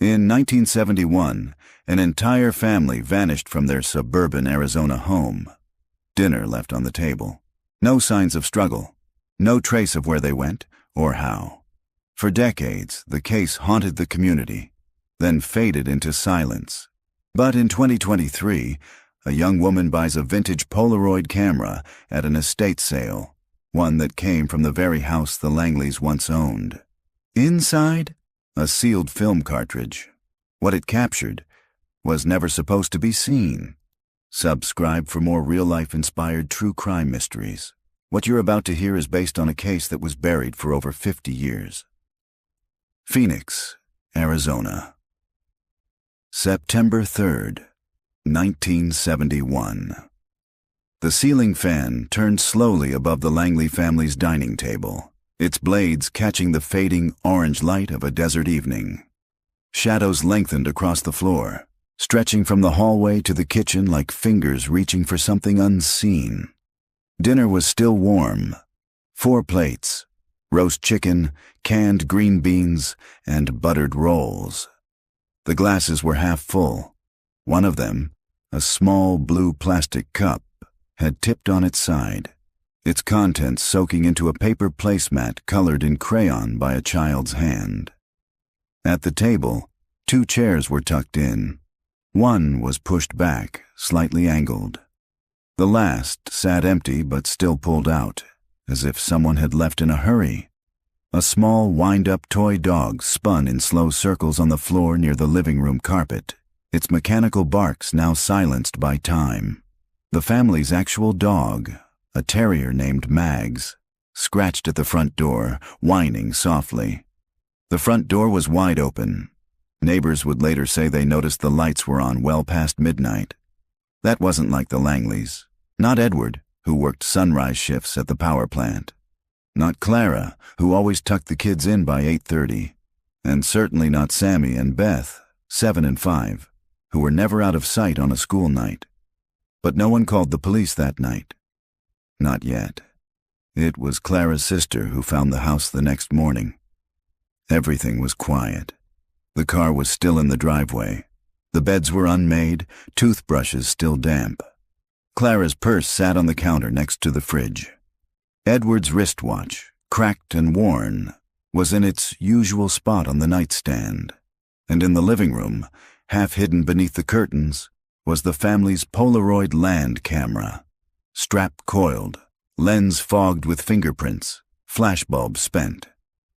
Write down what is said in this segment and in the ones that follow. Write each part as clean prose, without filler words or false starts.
In 1971, an entire family vanished from their suburban Arizona home. Dinner left on the table. No signs of struggle. No trace of where they went or how. For decades, the case haunted the community, then faded into silence. But in 2023, a young woman buys a vintage Polaroid camera at an estate sale, one that came from the very house the Langleys once owned. Inside, a sealed film cartridge. What it captured was never supposed to be seen. Subscribe for more real-life-inspired true crime mysteries. What you're about to hear is based on a case that was buried for over 50 years. Phoenix, Arizona. September 3rd, 1971. The ceiling fan turned slowly above the Langley family's dining table, its blades catching the fading orange light of a desert evening. Shadows lengthened across the floor, stretching from the hallway to the kitchen like fingers reaching for something unseen. Dinner was still warm. 4 plates, roast chicken, canned green beans, and buttered rolls. The glasses were half full. One of them, a small blue plastic cup, had tipped on its side, its contents soaking into a paper placemat colored in crayon by a child's hand. At the table, 2 chairs were tucked in. One was pushed back, slightly angled. The last sat empty but still pulled out, as if someone had left in a hurry. A small wind-up toy dog spun in slow circles on the floor near the living room carpet, its mechanical barks now silenced by time. The family's actual dog, a terrier named Mags, scratched at the front door, whining softly. The front door was wide open. Neighbors would later say they noticed the lights were on well past midnight. That wasn't like the Langleys. Not Edward, who worked sunrise shifts at the power plant. Not Clara, who always tucked the kids in by 8:30. And certainly not Sammy and Beth, 7 and 5, who were never out of sight on a school night. But no one called the police that night. Not yet. It was Clara's sister who found the house the next morning. Everything was quiet. The car was still in the driveway. The beds were unmade, toothbrushes still damp. Clara's purse sat on the counter next to the fridge. Edward's wristwatch, cracked and worn, was in its usual spot on the nightstand. And in the living room, half hidden beneath the curtains, was the family's Polaroid land camera. Strap coiled, lens fogged with fingerprints, flashbulb spent.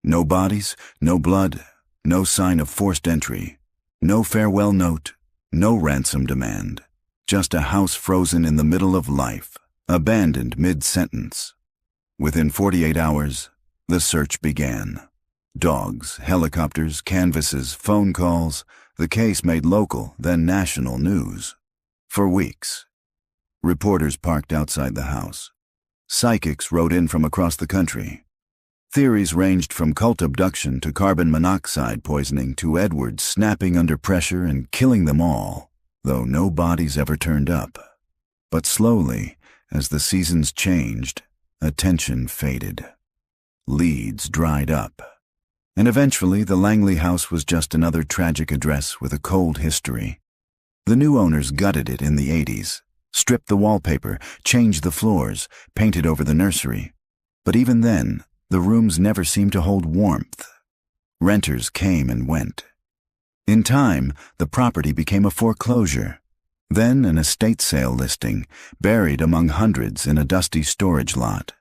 No bodies, no blood, no sign of forced entry, no farewell note, no ransom demand. Just a house frozen in the middle of life, abandoned mid-sentence. Within 48 hours, the search began. Dogs, helicopters, canvases, phone calls. The case made local, then national news. For weeks. Reporters parked outside the house. Psychics rode in from across the country. Theories ranged from cult abduction to carbon monoxide poisoning to Edward snapping under pressure and killing them all, though no bodies ever turned up. But slowly, as the seasons changed, attention faded. Leads dried up. And eventually the Langley house was just another tragic address with a cold history. The new owners gutted it in the 80s, stripped the wallpaper, changed the floors, painted over the nursery. But even then, the rooms never seemed to hold warmth. Renters came and went. In time, the property became a foreclosure, then an estate sale listing, buried among hundreds in a dusty storage lot.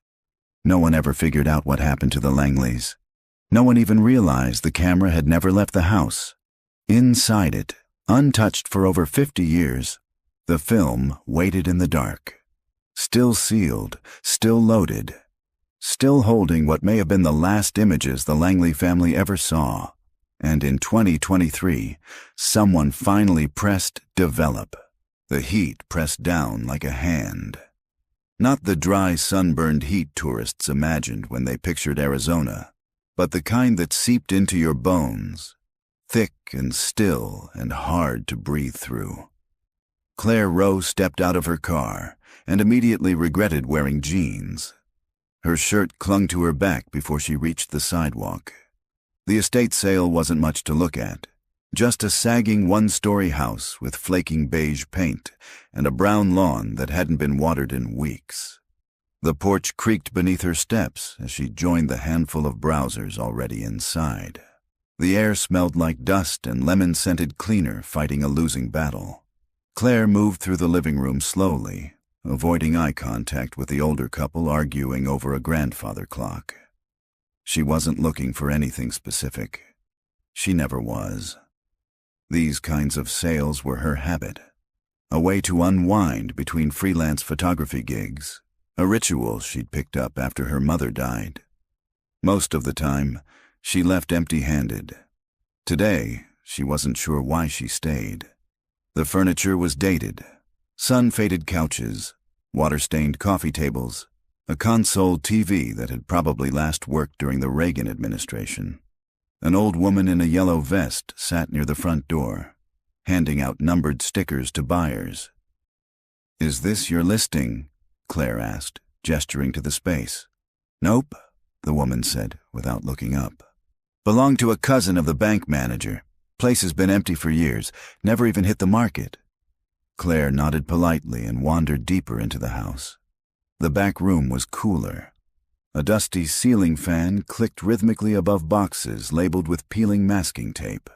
No one ever figured out what happened to the Langleys. No one even realized the camera had never left the house. Inside it, untouched for over 50 years, the film waited in the dark. Still sealed, still loaded, still holding what may have been the last images the Langley family ever saw. And in 2023, someone finally pressed develop. The heat pressed down like a hand. Not the dry, sunburned heat tourists imagined when they pictured Arizona, but the kind that seeped into your bones, thick and still and hard to breathe through. Claire Rowe stepped out of her car and immediately regretted wearing jeans. Her shirt clung to her back before she reached the sidewalk. The estate sale wasn't much to look at. Just a sagging one-story house with flaking beige paint and a brown lawn that hadn't been watered in weeks. The porch creaked beneath her steps as she joined the handful of browsers already inside. The air smelled like dust and lemon-scented cleaner fighting a losing battle. Claire moved through the living room slowly, avoiding eye contact with the older couple arguing over a grandfather clock. She wasn't looking for anything specific. She never was. These kinds of sales were her habit, a way to unwind between freelance photography gigs, a ritual she'd picked up after her mother died. Most of the time, she left empty-handed. Today, she wasn't sure why she stayed. The furniture was dated, sun-faded couches, water-stained coffee tables, a console TV that had probably last worked during the Reagan administration. An old woman in a yellow vest sat near the front door, handing out numbered stickers to buyers. "Is this your listing?" Claire asked, gesturing to the space. "Nope," the woman said, without looking up. "Belonged to a cousin of the bank manager. Place has been empty for years, never even hit the market." Claire nodded politely and wandered deeper into the house. The back room was cooler. A dusty ceiling fan clicked rhythmically above boxes labeled with peeling masking tape.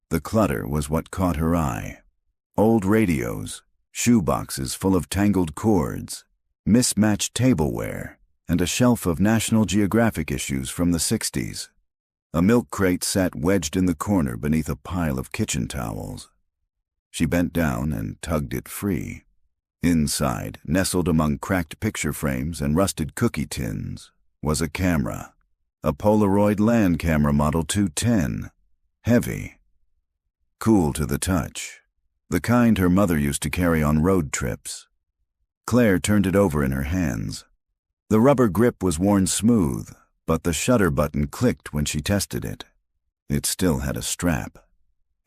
The clutter was what caught her eye. Old radios, shoe boxes full of tangled cords, mismatched tableware, and a shelf of National Geographic issues from the 60s. A milk crate sat wedged in the corner beneath a pile of kitchen towels. She bent down and tugged it free. Inside, nestled among cracked picture frames and rusted cookie tins, was a camera, a Polaroid land camera model 210, heavy, cool to the touch, the kind her mother used to carry on road trips. Claire turned it over in her hands. The rubber grip was worn smooth, but the shutter button clicked when she tested it. It still had a strap.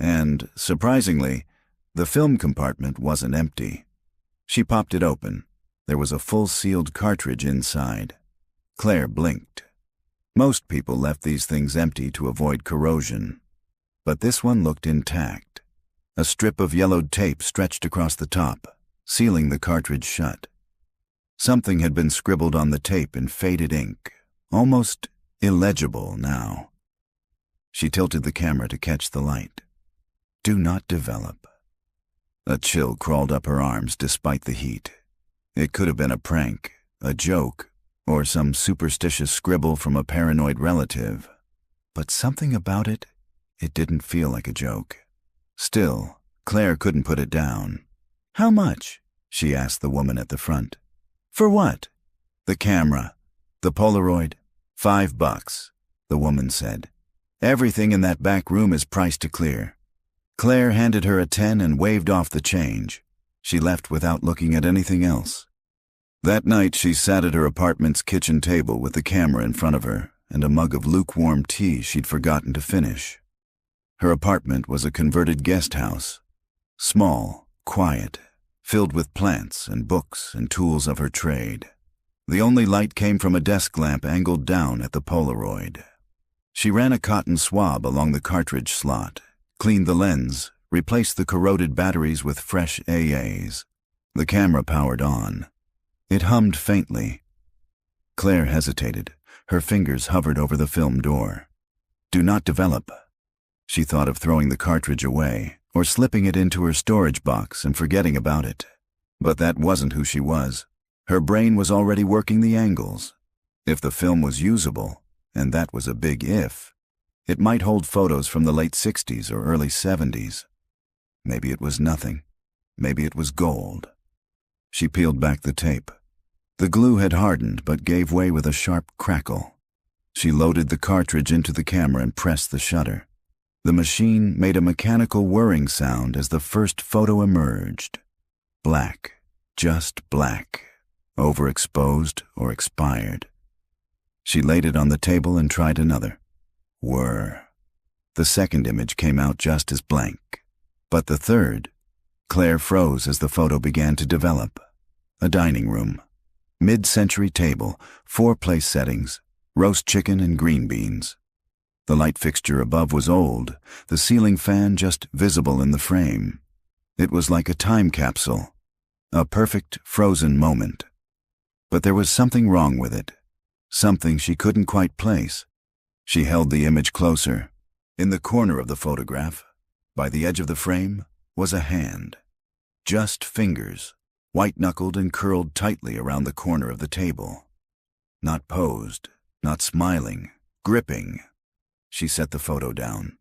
And, surprisingly, the film compartment wasn't empty. She popped it open. There was a full-sealed cartridge inside. Claire blinked. Most people left these things empty to avoid corrosion, but this one looked intact. A strip of yellowed tape stretched across the top, sealing the cartridge shut. Something had been scribbled on the tape in faded ink, almost illegible now. She tilted the camera to catch the light. "Do not develop." A chill crawled up her arms despite the heat. It could have been a prank, a joke, or some superstitious scribble from a paranoid relative. But something about it didn't feel like a joke. Still, Claire couldn't put it down. "How much?" she asked the woman at the front. "For what?" "The camera. The Polaroid. $5, the woman said. "Everything in that back room is priced to clear." Claire handed her a 10 and waved off the change. She left without looking at anything else. That night she sat at her apartment's kitchen table with the camera in front of her and a mug of lukewarm tea she'd forgotten to finish. Her apartment was a converted guest house. Small, quiet, filled with plants and books and tools of her trade. The only light came from a desk lamp angled down at the Polaroid. She ran a cotton swab along the cartridge slot, cleaned the lens, replaced the corroded batteries with fresh AAs. The camera powered on. It hummed faintly. Claire hesitated. Her fingers hovered over the film door. "Do not develop." She thought of throwing the cartridge away, or slipping it into her storage box and forgetting about it. But that wasn't who she was. Her brain was already working the angles. If the film was usable, and that was a big if, it might hold photos from the late 60s or early 70s. Maybe it was nothing. Maybe it was gold. She peeled back the tape. The glue had hardened but gave way with a sharp crackle. She loaded the cartridge into the camera and pressed the shutter. The machine made a mechanical whirring sound as the first photo emerged. Black, just black, overexposed or expired. She laid it on the table and tried another. Whir. The second image came out just as blank. But the third, Claire froze as the photo began to develop. A dining room. Mid-century table, 4 place settings, roast chicken and green beans. The light fixture above was old, the ceiling fan just visible in the frame. It was like a time capsule, a perfect frozen moment. But there was something wrong with it, something she couldn't quite place. She held the image closer. In the corner of the photograph, by the edge of the frame, was a hand. Just fingers, white-knuckled and curled tightly around the corner of the table. Not posed, not smiling, gripping. She set the photo down.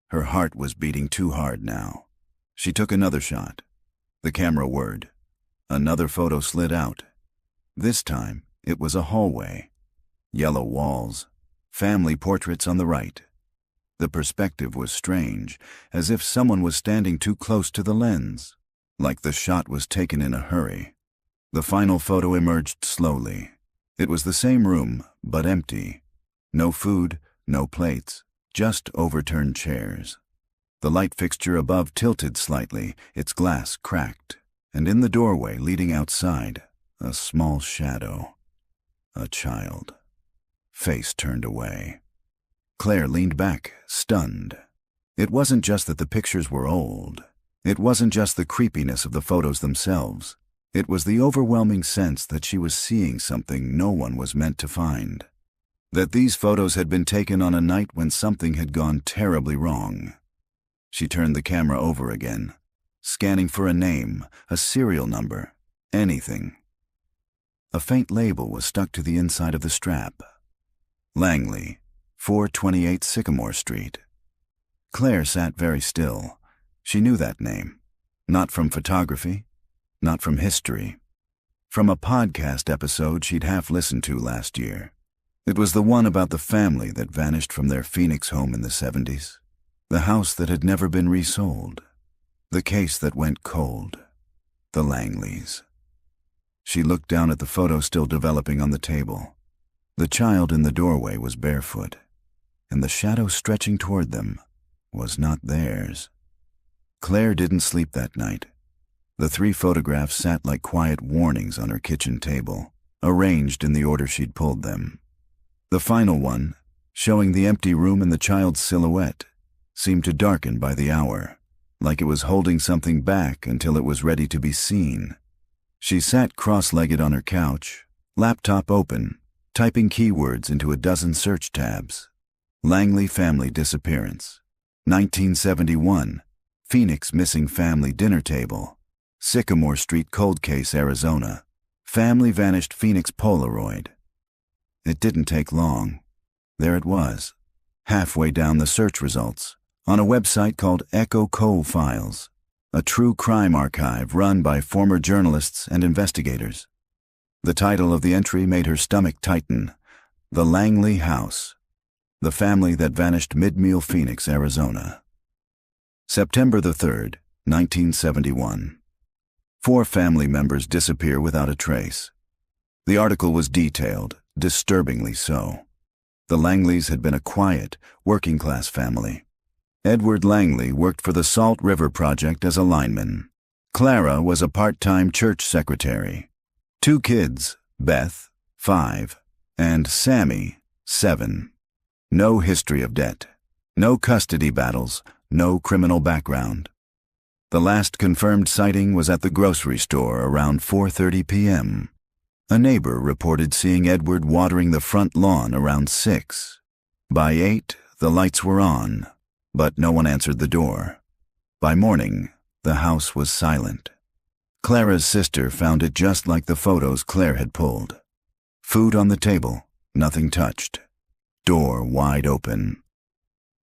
Her heart was beating too hard now. She took another shot. The camera whirred. Another photo slid out. This time, it was a hallway. Yellow walls, family portraits on the right. The perspective was strange, as if someone was standing too close to the lens, like the shot was taken in a hurry. The final photo emerged slowly. It was the same room, but empty. No food, no plates, just overturned chairs. The light fixture above tilted slightly, its glass cracked, and in the doorway leading outside, a small shadow. A child. Face turned away. Claire leaned back, stunned. It wasn't just that the pictures were old. It wasn't just the creepiness of the photos themselves. It was the overwhelming sense that she was seeing something no one was meant to find. That these photos had been taken on a night when something had gone terribly wrong. She turned the camera over again, scanning for a name, a serial number, anything. A faint label was stuck to the inside of the strap. Langley, 428 Sycamore Street. Claire sat very still. She knew that name. Not from photography, not from history. From a podcast episode she'd half listened to last year. It was the one about the family that vanished from their Phoenix home in the 70s. The house that had never been resold. The case that went cold. The Langleys. She looked down at the photo still developing on the table. The child in the doorway was barefoot, and the shadow stretching toward them was not theirs. Claire didn't sleep that night. The 3 photographs sat like quiet warnings on her kitchen table, arranged in the order she'd pulled them. The final one, showing the empty room and the child's silhouette, seemed to darken by the hour, like it was holding something back until it was ready to be seen. She sat cross-legged on her couch, laptop open, typing keywords into a dozen search tabs. Langley family disappearance. 1971, Phoenix missing family dinner table. Sycamore Street cold case, Arizona. Family vanished Phoenix Polaroid. It didn't take long. There it was, halfway down the search results, on a website called Echo Coal Files, a true crime archive run by former journalists and investigators. The title of the entry made her stomach tighten. The Langley House. The family that vanished mid-meal Phoenix, Arizona. September the 3rd, 1971. 4 family members disappear without a trace. The article was detailed, disturbingly so. The Langleys had been a quiet, working-class family. Edward Langley worked for the Salt River Project as a lineman. Clara was a part-time church secretary. 2 kids, Beth, 5, and Sammy, 7. No history of debt. No custody battles. No criminal background. The last confirmed sighting was at the grocery store around 4:30 p.m. A neighbor reported seeing Edward watering the front lawn around 6. By 8, the lights were on, but no one answered the door. By morning, the house was silent. Clara's sister found it just like the photos Claire had pulled. Food on the table, nothing touched. Door wide open.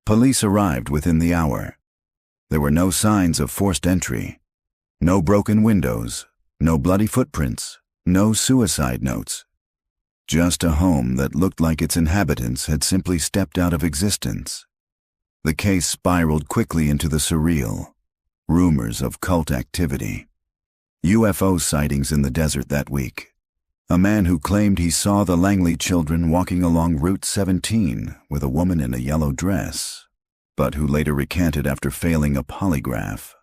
Police arrived within the hour. There were no signs of forced entry. No broken windows, no bloody footprints, no suicide notes. Just a home that looked like its inhabitants had simply stepped out of existence. The case spiraled quickly into the surreal. Rumors of cult activity. UFO sightings in the desert that week. A man who claimed he saw the Langley children walking along Route 17 with a woman in a yellow dress, but who later recanted after failing a polygraph.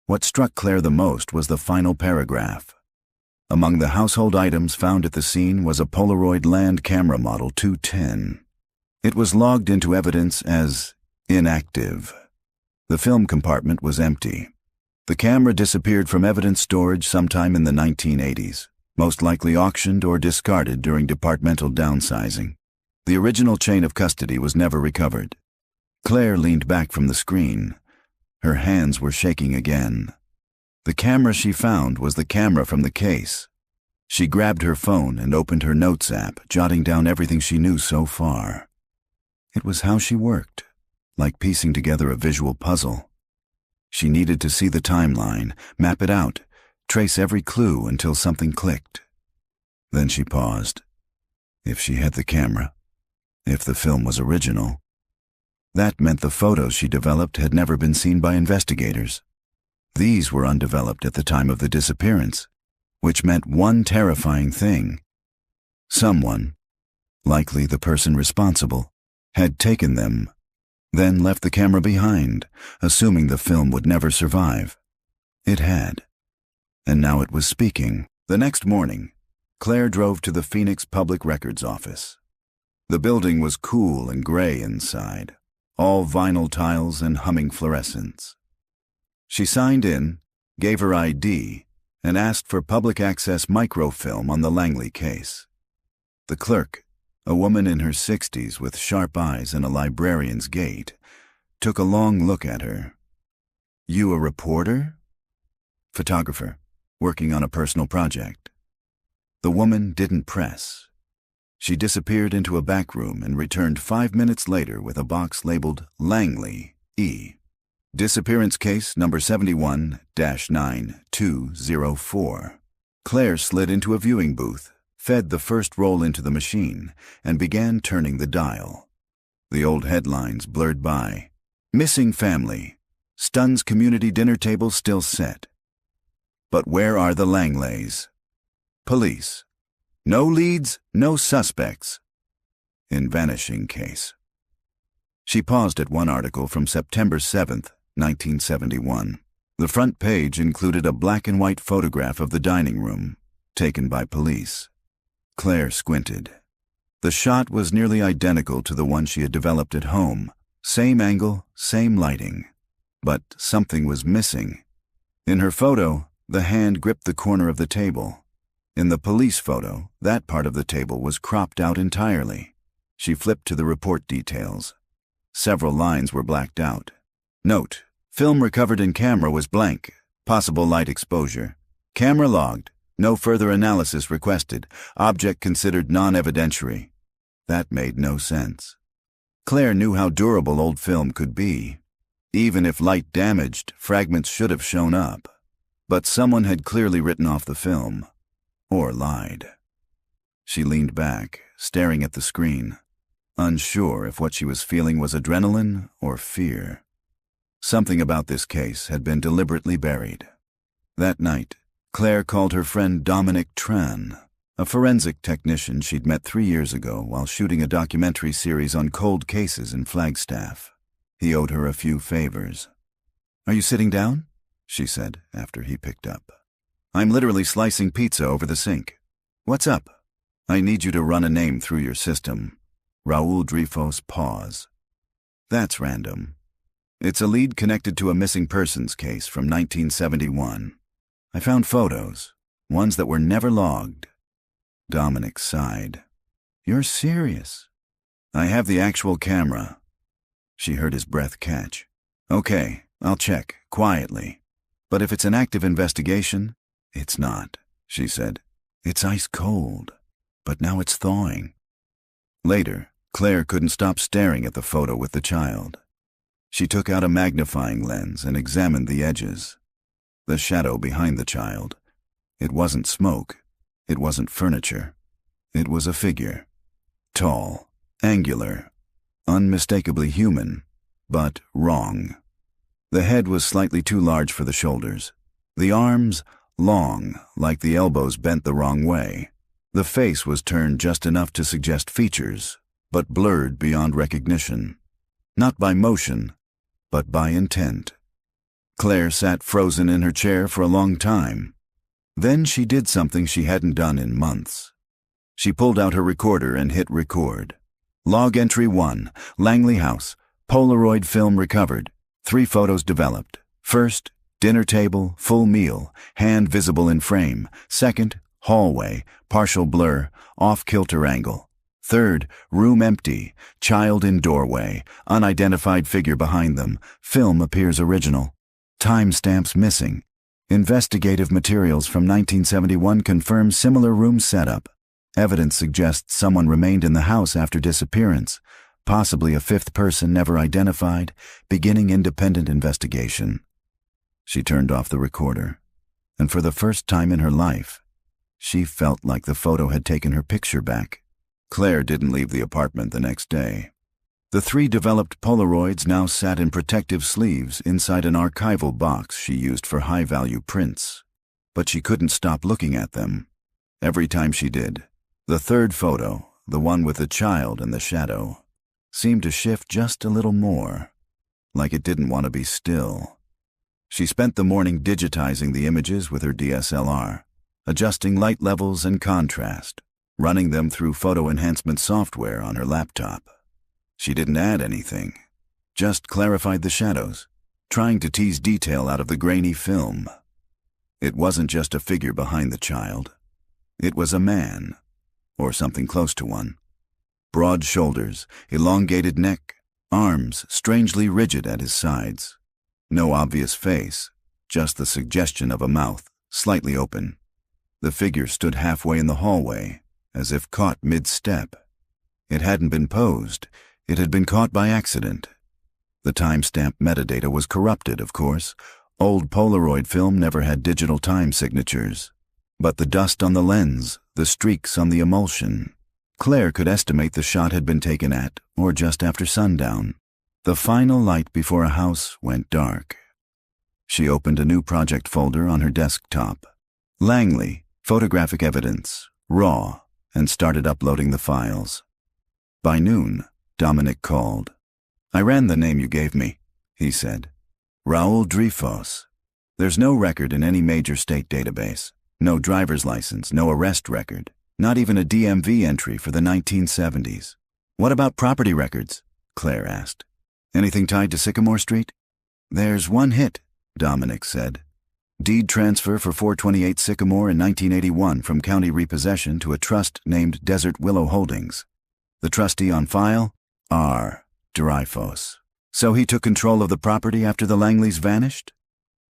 What struck Claire the most was the final paragraph. Among the household items found at the scene was a Polaroid Land Camera Model 210. It was logged into evidence as inactive. The film compartment was empty. The camera disappeared from evidence storage sometime in the 1980s, most likely auctioned or discarded during departmental downsizing. The original chain of custody was never recovered. Claire leaned back from the screen. Her hands were shaking again. The camera she found was the camera from the case. She grabbed her phone and opened her notes app, jotting down everything she knew so far. It was how she worked, like piecing together a visual puzzle. She needed to see the timeline, map it out, trace every clue until something clicked. Then she paused. If she had the camera, if the film was original, that meant the photos she developed had never been seen by investigators. These were undeveloped at the time of the disappearance, which meant one terrifying thing. Someone, likely the person responsible, had taken them, then left the camera behind, assuming the film would never survive. It had. And now it was speaking. The next morning, Claire drove to the Phoenix Public Records office. The building was cool and gray inside, all vinyl tiles and humming fluorescents. She signed in, gave her ID, and asked for public access microfilm on the Langley case. The clerk, a woman in her 60s with sharp eyes and a librarian's gait, took a long look at her. "You a reporter?" "Photographer, working on a personal project." The woman didn't press. She disappeared into a back room and returned 5 minutes later with a box labeled Langley, E. Disappearance case number 71-9204. Claire slid into a viewing booth, fed the first roll into the machine, and began turning the dial. The old headlines blurred by. Missing family. Stuns community dinner table still set. But where are the Langleys? Police. No leads, no suspects. In vanishing case. She paused at one article from September 7th, 1971. The front page included a black and white photograph of the dining room, taken by police. Claire squinted. The shot was nearly identical to the one she had developed at home. Same angle, same lighting. But something was missing. In her photo, the hand gripped the corner of the table. In the police photo, that part of the table was cropped out entirely. She flipped to the report details. Several lines were blacked out. Note: film recovered in camera was blank. Possible light exposure. Camera logged. No further analysis requested. Object considered non-evidentiary. That made no sense. Claire knew how durable old film could be. Even if light damaged, fragments should have shown up. But someone had clearly written off the film. Or lied. She leaned back, staring at the screen, unsure if what she was feeling was adrenaline or fear. Something about this case had been deliberately buried. That night, Claire called her friend Dominic Tran, a forensic technician she'd met 3 years ago while shooting a documentary series on cold cases in Flagstaff. He owed her a few favors. "Are you sitting down?" she said after he picked up. "I'm literally slicing pizza over the sink. What's up?" "I need you to run a name through your system." Raul Dreyfus paused. "That's random. It's a lead connected to a missing persons case from 1971. I found photos, ones that were never logged." Dominic sighed. "You're serious?" "I have the actual camera." She heard his breath catch. "Okay, I'll check, quietly. But if it's an active investigation..." "It's not," she said. "It's ice cold, but now it's thawing." Later, Claire couldn't stop staring at the photo with the child. She took out a magnifying lens and examined the edges. The shadow behind the child. It wasn't smoke. It wasn't furniture. It was a figure. Tall, angular, unmistakably human, but wrong. The head was slightly too large for the shoulders. The arms, long, like the elbows bent the wrong way. The face was turned just enough to suggest features, but blurred beyond recognition. Not by motion, but by intent. Claire sat frozen in her chair for a long time. Then she did something she hadn't done in months. She pulled out her recorder and hit record. Log Entry 1, Langley House, Polaroid film recovered. 3 photos developed. First, dinner table, full meal, hand visible in frame. Second, hallway, partial blur, off-kilter angle. Third, room empty, child in doorway, unidentified figure behind them. Film appears original. Timestamps missing. Investigative materials from 1971 confirm similar room setup. Evidence suggests someone remained in the house after disappearance, possibly a 5th person never identified, beginning independent investigation. She turned off the recorder, and for the first time in her life, she felt like the photo had taken her picture back. Claire didn't leave the apartment the next day. The 3 developed Polaroids now sat in protective sleeves inside an archival box she used for high-value prints. But she couldn't stop looking at them. Every time she did, the 3rd photo, the one with the child and the shadow, seemed to shift just a little more, like it didn't want to be still. She spent the morning digitizing the images with her DSLR, adjusting light levels and contrast, running them through photo enhancement software on her laptop. She didn't add anything, just clarified the shadows, trying to tease detail out of the grainy film. It wasn't just a figure behind the child. It was a man, or something close to one. Broad shoulders, elongated neck, arms strangely rigid at his sides. No obvious face, just the suggestion of a mouth, slightly open. The figure stood halfway in the hallway, as if caught mid-step. It hadn't been posed, it had been caught by accident. The timestamp metadata was corrupted, of course. Old Polaroid film never had digital time signatures. But the dust on the lens, the streaks on the emulsion. Claire could estimate the shot had been taken at, or just after sundown. The final light before a house went dark. She opened a new project folder on her desktop. Langley, photographic evidence, raw, and started uploading the files. By noon, Dominic called. "I ran the name you gave me," he said. "Raul Dreyfus. There's no record in any major state database. No driver's license, no arrest record, not even a DMV entry for the 1970s. "What about property records?" Claire asked. "Anything tied to Sycamore Street?" "There's one hit," Dominic said. "Deed transfer for 428 Sycamore in 1981 from county repossession to a trust named Desert Willow Holdings. The trustee on file? R. Dreyfus. So he took control of the property after the Langleys vanished?"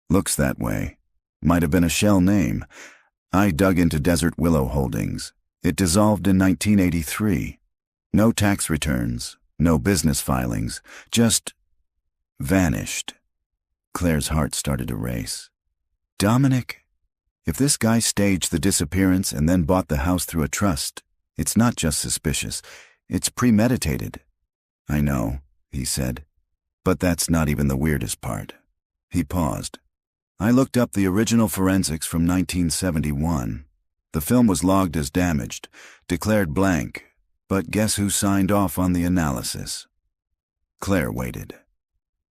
"Looks that way. Might have been a shell name. I dug into Desert Willow Holdings. It dissolved in 1983. No tax returns, no business filings, just vanished." Claire's heart started to race. Dominic, if this guy staged the disappearance and then bought the house through a trust, it's not just suspicious, it's premeditated. "I know," he said, "but that's not even the weirdest part." He paused. "I looked up the original forensics from 1971. The film was logged as damaged, declared blank, but guess who signed off on the analysis?" Claire waited.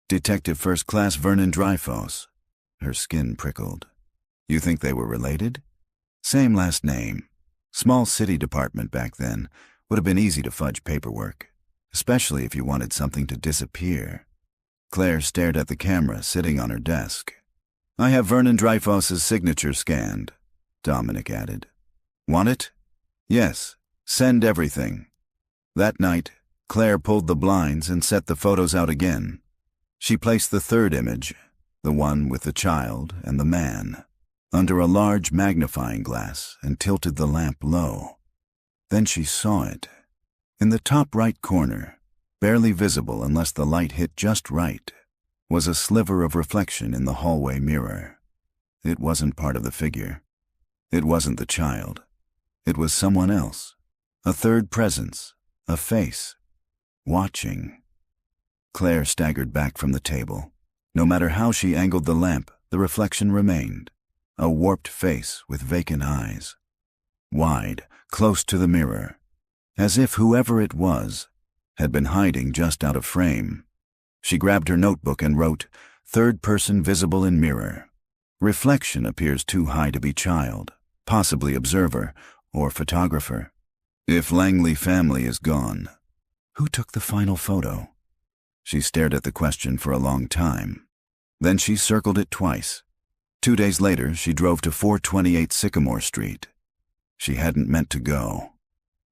"Detective First Class Vernon Dreyfus." Her skin prickled. "You think they were related?" "Same last name. Small city department back then. Would have been easy to fudge paperwork, especially if you wanted something to disappear." Claire stared at the camera sitting on her desk. "I have Vernon Dreyfus's signature scanned," Dominic added. "Want it?" "Yes. Send everything." That night, Claire pulled the blinds and set the photos out again. She placed the 3rd image, the one with the child and the man, under a large magnifying glass and tilted the lamp low. Then she saw it. In the top right corner, barely visible unless the light hit just right, was a sliver of reflection in the hallway mirror. It wasn't part of the figure. It wasn't the child. It was someone else. A 3rd presence, a face, watching. Claire staggered back from the table. No matter how she angled the lamp, the reflection remained. A warped face with vacant eyes. Wide, close to the mirror, as if whoever it was had been hiding just out of frame. She grabbed her notebook and wrote, "3rd person visible in mirror. Reflection appears too high to be child, possibly observer or photographer. If Langley family is gone, Who took the final photo? She stared at the question for a long time. Then she circled it twice. 2 days later, she drove to 428 Sycamore Street. She hadn't meant to go.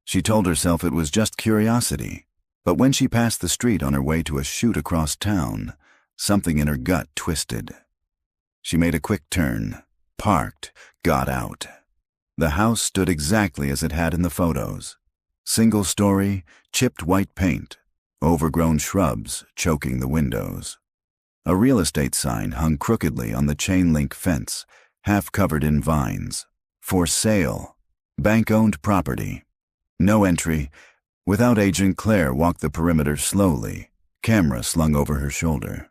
She told herself it was just curiosity, but when she passed the street on her way to a shoot across town, something in her gut twisted. She made a quick turn, parked, got out. The house stood exactly as it had in the photos. Single story, chipped white paint, overgrown shrubs choking the windows. A real estate sign hung crookedly on the chain-link fence, half covered in vines. For sale. Bank-owned property. No entry. Without agent, Claire walked the perimeter slowly, camera slung over her shoulder.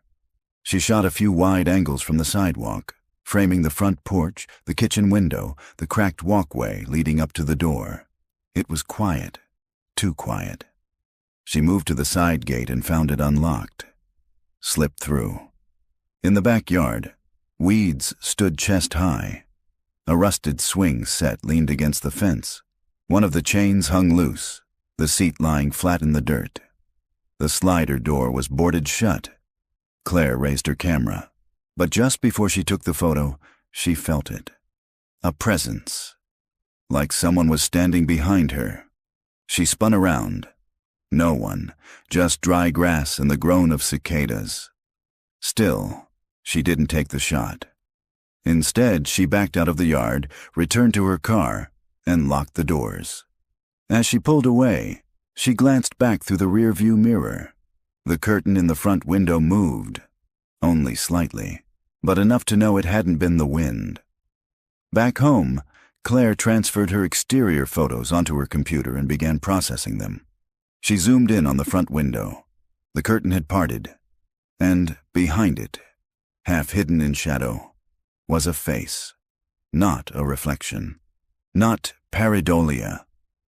She shot a few wide angles from the sidewalk, framing the front porch, the kitchen window, the cracked walkway leading up to the door. It was quiet. Too quiet. She moved to the side gate and found it unlocked. Slipped through. In the backyard, weeds stood chest high. A rusted swing set leaned against the fence. One of the chains hung loose, the seat lying flat in the dirt. The slider door was boarded shut. Claire raised her camera, but just before she took the photo, she felt it. A presence. Like someone was standing behind her. She spun around. No one, just dry grass and the groan of cicadas. Still, she didn't take the shot. Instead, she backed out of the yard, returned to her car, and locked the doors. As she pulled away, she glanced back through the rear-view mirror. The curtain in the front window moved, only slightly, but enough to know it hadn't been the wind. Back home, Claire transferred her exterior photos onto her computer and began processing them. She zoomed in on the front window. The curtain had parted, and behind it, half hidden in shadow, was a face. Not a reflection. Not pareidolia.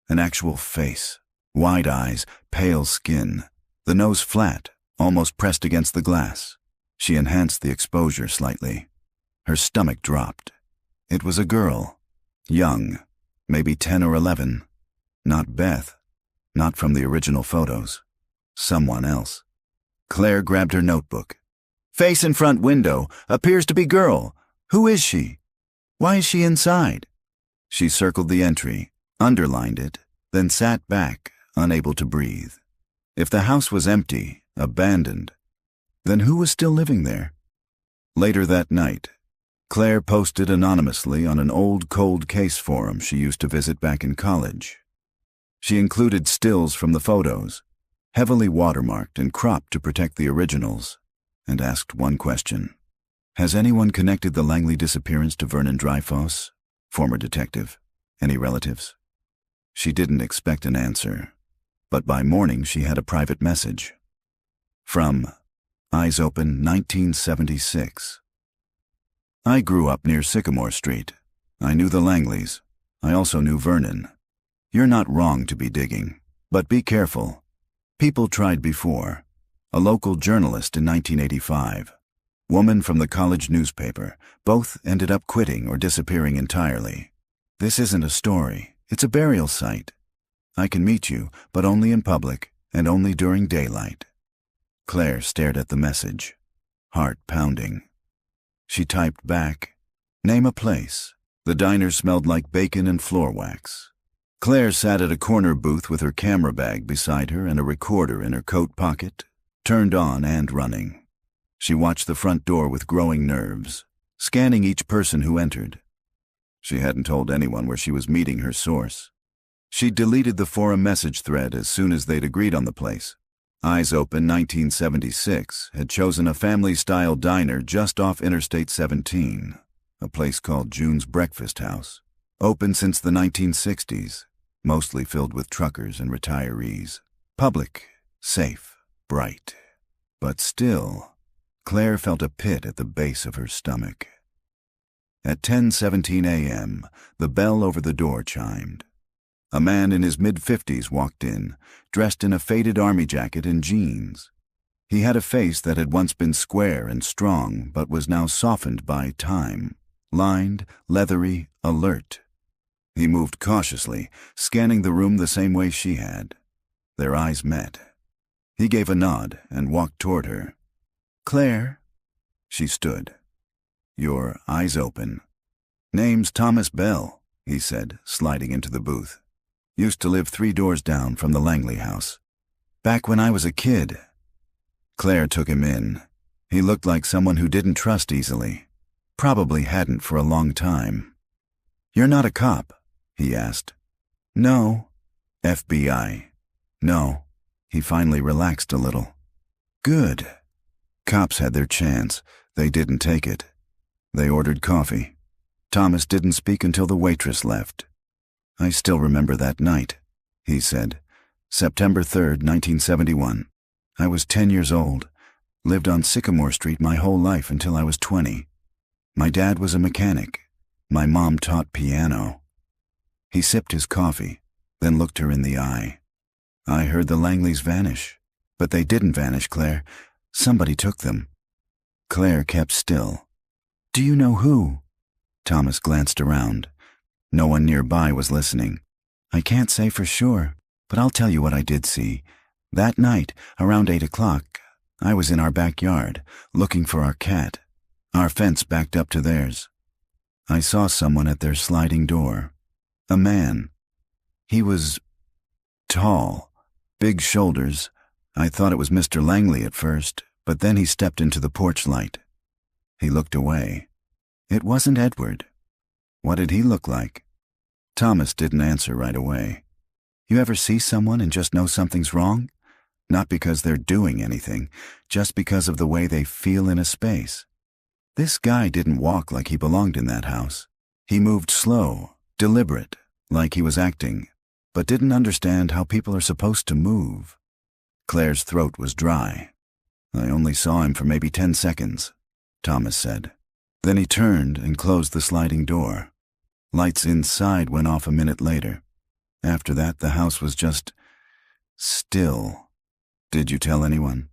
An actual face. Wide eyes, pale skin, the nose flat, almost pressed against the glass. She enhanced the exposure slightly. Her stomach dropped. It was a girl. Young, maybe 10 or 11. Not Beth. Not from the original photos. Someone else. Claire grabbed her notebook. Face in front window. Appears to be girl. Who is she? Why is she inside? She circled the entry, underlined it, then sat back, unable to breathe. If the house was empty, abandoned, then who was still living there? Later that night, Claire posted anonymously on an old cold case forum she used to visit back in college. She included stills from the photos, heavily watermarked and cropped to protect the originals, and asked one question. Has anyone connected the Langley disappearance to Vernon Dreyfus, former detective? Any relatives? She didn't expect an answer, but by morning she had a private message. From Eyes Open, 1976. I grew up near Sycamore Street. I knew the Langleys. I also knew Vernon. You're not wrong to be digging, but be careful. People tried before. A local journalist in 1985. Woman from the college newspaper. Both ended up quitting or disappearing entirely. This isn't a story. It's a burial site. I can meet you, but only in public and only during daylight. Claire stared at the message, heart pounding. She typed back, name a place. The diner smelled like bacon and floor wax. Claire sat at a corner booth with her camera bag beside her and a recorder in her coat pocket, turned on and running. She watched the front door with growing nerves, scanning each person who entered. She hadn't told anyone where she was meeting her source. She deleted the forum message thread as soon as they'd agreed on the place. Eyes Open 1976 had chosen a family-style diner just off Interstate 17, a place called June's Breakfast House, open since the 1960s, mostly filled with truckers and retirees. Public, safe, bright. But still, Claire felt a pit at the base of her stomach. At 10:17 a.m., the bell over the door chimed. A man in his mid-50s walked in, dressed in a faded army jacket and jeans. He had a face that had once been square and strong, but was now softened by time, lined, leathery, alert. He moved cautiously, scanning the room the same way she had. Their eyes met, He gave a nod and walked toward her. "Claire." She stood. "Your eyes open." "Name's Thomas Bell," he said, sliding into the booth. "Used to live 3 doors down from the Langley house. Back when I was a kid." Claire took him in. He looked like someone who didn't trust easily. Probably hadn't for a long time. "You're not a cop?" he asked. "No." "FBI?" "No." He finally relaxed a little. "Good." Cops had their chance. They didn't take it. They ordered coffee. Thomas didn't speak until the waitress left. "I still remember that night," he said. "September 3rd, 1971. I was 10 years old. Lived on Sycamore Street my whole life until I was 20. My dad was a mechanic. My mom taught piano." He sipped his coffee, then looked her in the eye. "I heard the Langleys vanish. But they didn't vanish, Claire. Somebody took them." Claire kept still. "Do you know who?" Thomas glanced around. No one nearby was listening. "I can't say for sure, but I'll tell you what I did see. That night, around 8 o'clock, I was in our backyard, looking for our cat. Our fence backed up to theirs. I saw someone at their sliding door. A man. He was tall, big shoulders. I thought it was Mr. Langley at first, but then he stepped into the porch light." He looked away. "It wasn't Edward." "What did he look like?" Thomas didn't answer right away. "You ever see someone and just know something's wrong? Not because they're doing anything, just because of the way they feel in a space. This guy didn't walk like he belonged in that house. He moved slow, deliberate, like he was acting, but didn't understand how people are supposed to move." Claire's throat was dry. "I only saw him for maybe 10 seconds, Thomas said. Then he turned and closed the sliding door. Lights inside went off a minute later. After that, the house was just still." "Did you tell anyone?"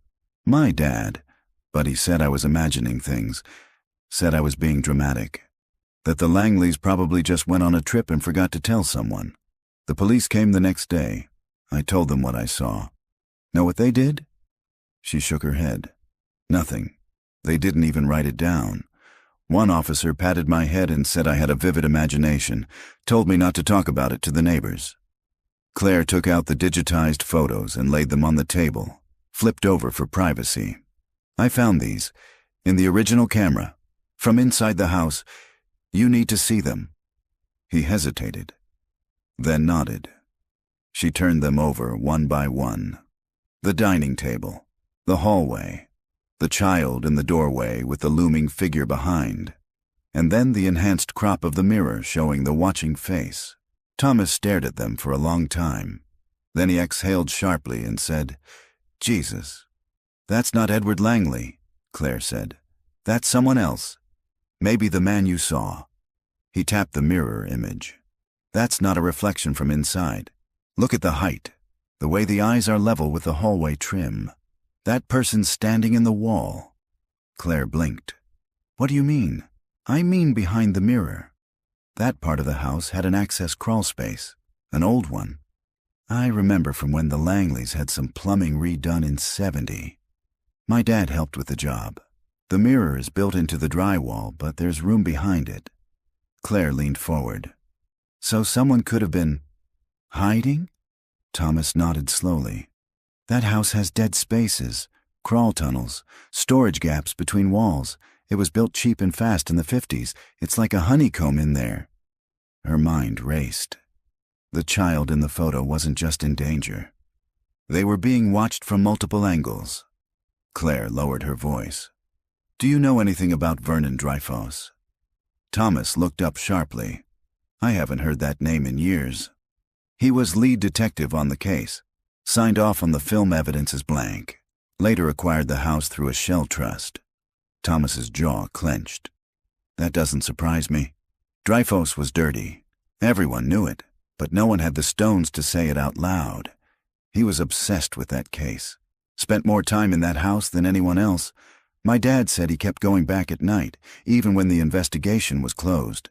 "My dad, but he said I was imagining things, said I was being dramatic, that the Langleys probably just went on a trip and forgot to tell someone. The police came the next day. I told them what I saw. Know what they did?" She shook her head. "Nothing. They didn't even write it down. One officer patted my head and said I had a vivid imagination, told me not to talk about it to the neighbors." Claire took out the digitized photos and laid them on the table, flipped over for privacy. "I found these, in the original camera, from inside the house. You need to see them." He hesitated, then nodded. She turned them over one by one. The dining table, the hallway, the child in the doorway with the looming figure behind, and then the enhanced crop of the mirror showing the watching face. Thomas stared at them for a long time. Then he exhaled sharply and said, "Jesus, that's not Edward Langley," Claire said. "That's someone else. Maybe the man you saw." He tapped the mirror image. "That's not a reflection from inside. Look at the height, the way the eyes are level with the hallway trim. That person's standing in the wall." Claire blinked. "What do you mean?" "I mean behind the mirror. That part of the house had an access crawl space, an old one. I remember from when the Langleys had some plumbing redone in '70. My dad helped with the job. The mirror is built into the drywall, but there's room behind it." Claire leaned forward. "So someone could have been hiding?" Thomas nodded slowly. "That house has dead spaces, crawl tunnels, storage gaps between walls. It was built cheap and fast in the '50s. It's like a honeycomb in there." Her mind raced. The child in the photo wasn't just in danger. They were being watched from multiple angles. Claire lowered her voice. "Do you know anything about Vernon Dreyfus?" Thomas looked up sharply. "I haven't heard that name in years." "He was lead detective on the case. Signed off on the film evidence as blank. Later acquired the house through a shell trust." Thomas's jaw clenched. "That doesn't surprise me. Dreyfus was dirty. Everyone knew it, but no one had the stones to say it out loud. He was obsessed with that case. Spent more time in that house than anyone else. My dad said he kept going back at night, even when the investigation was closed."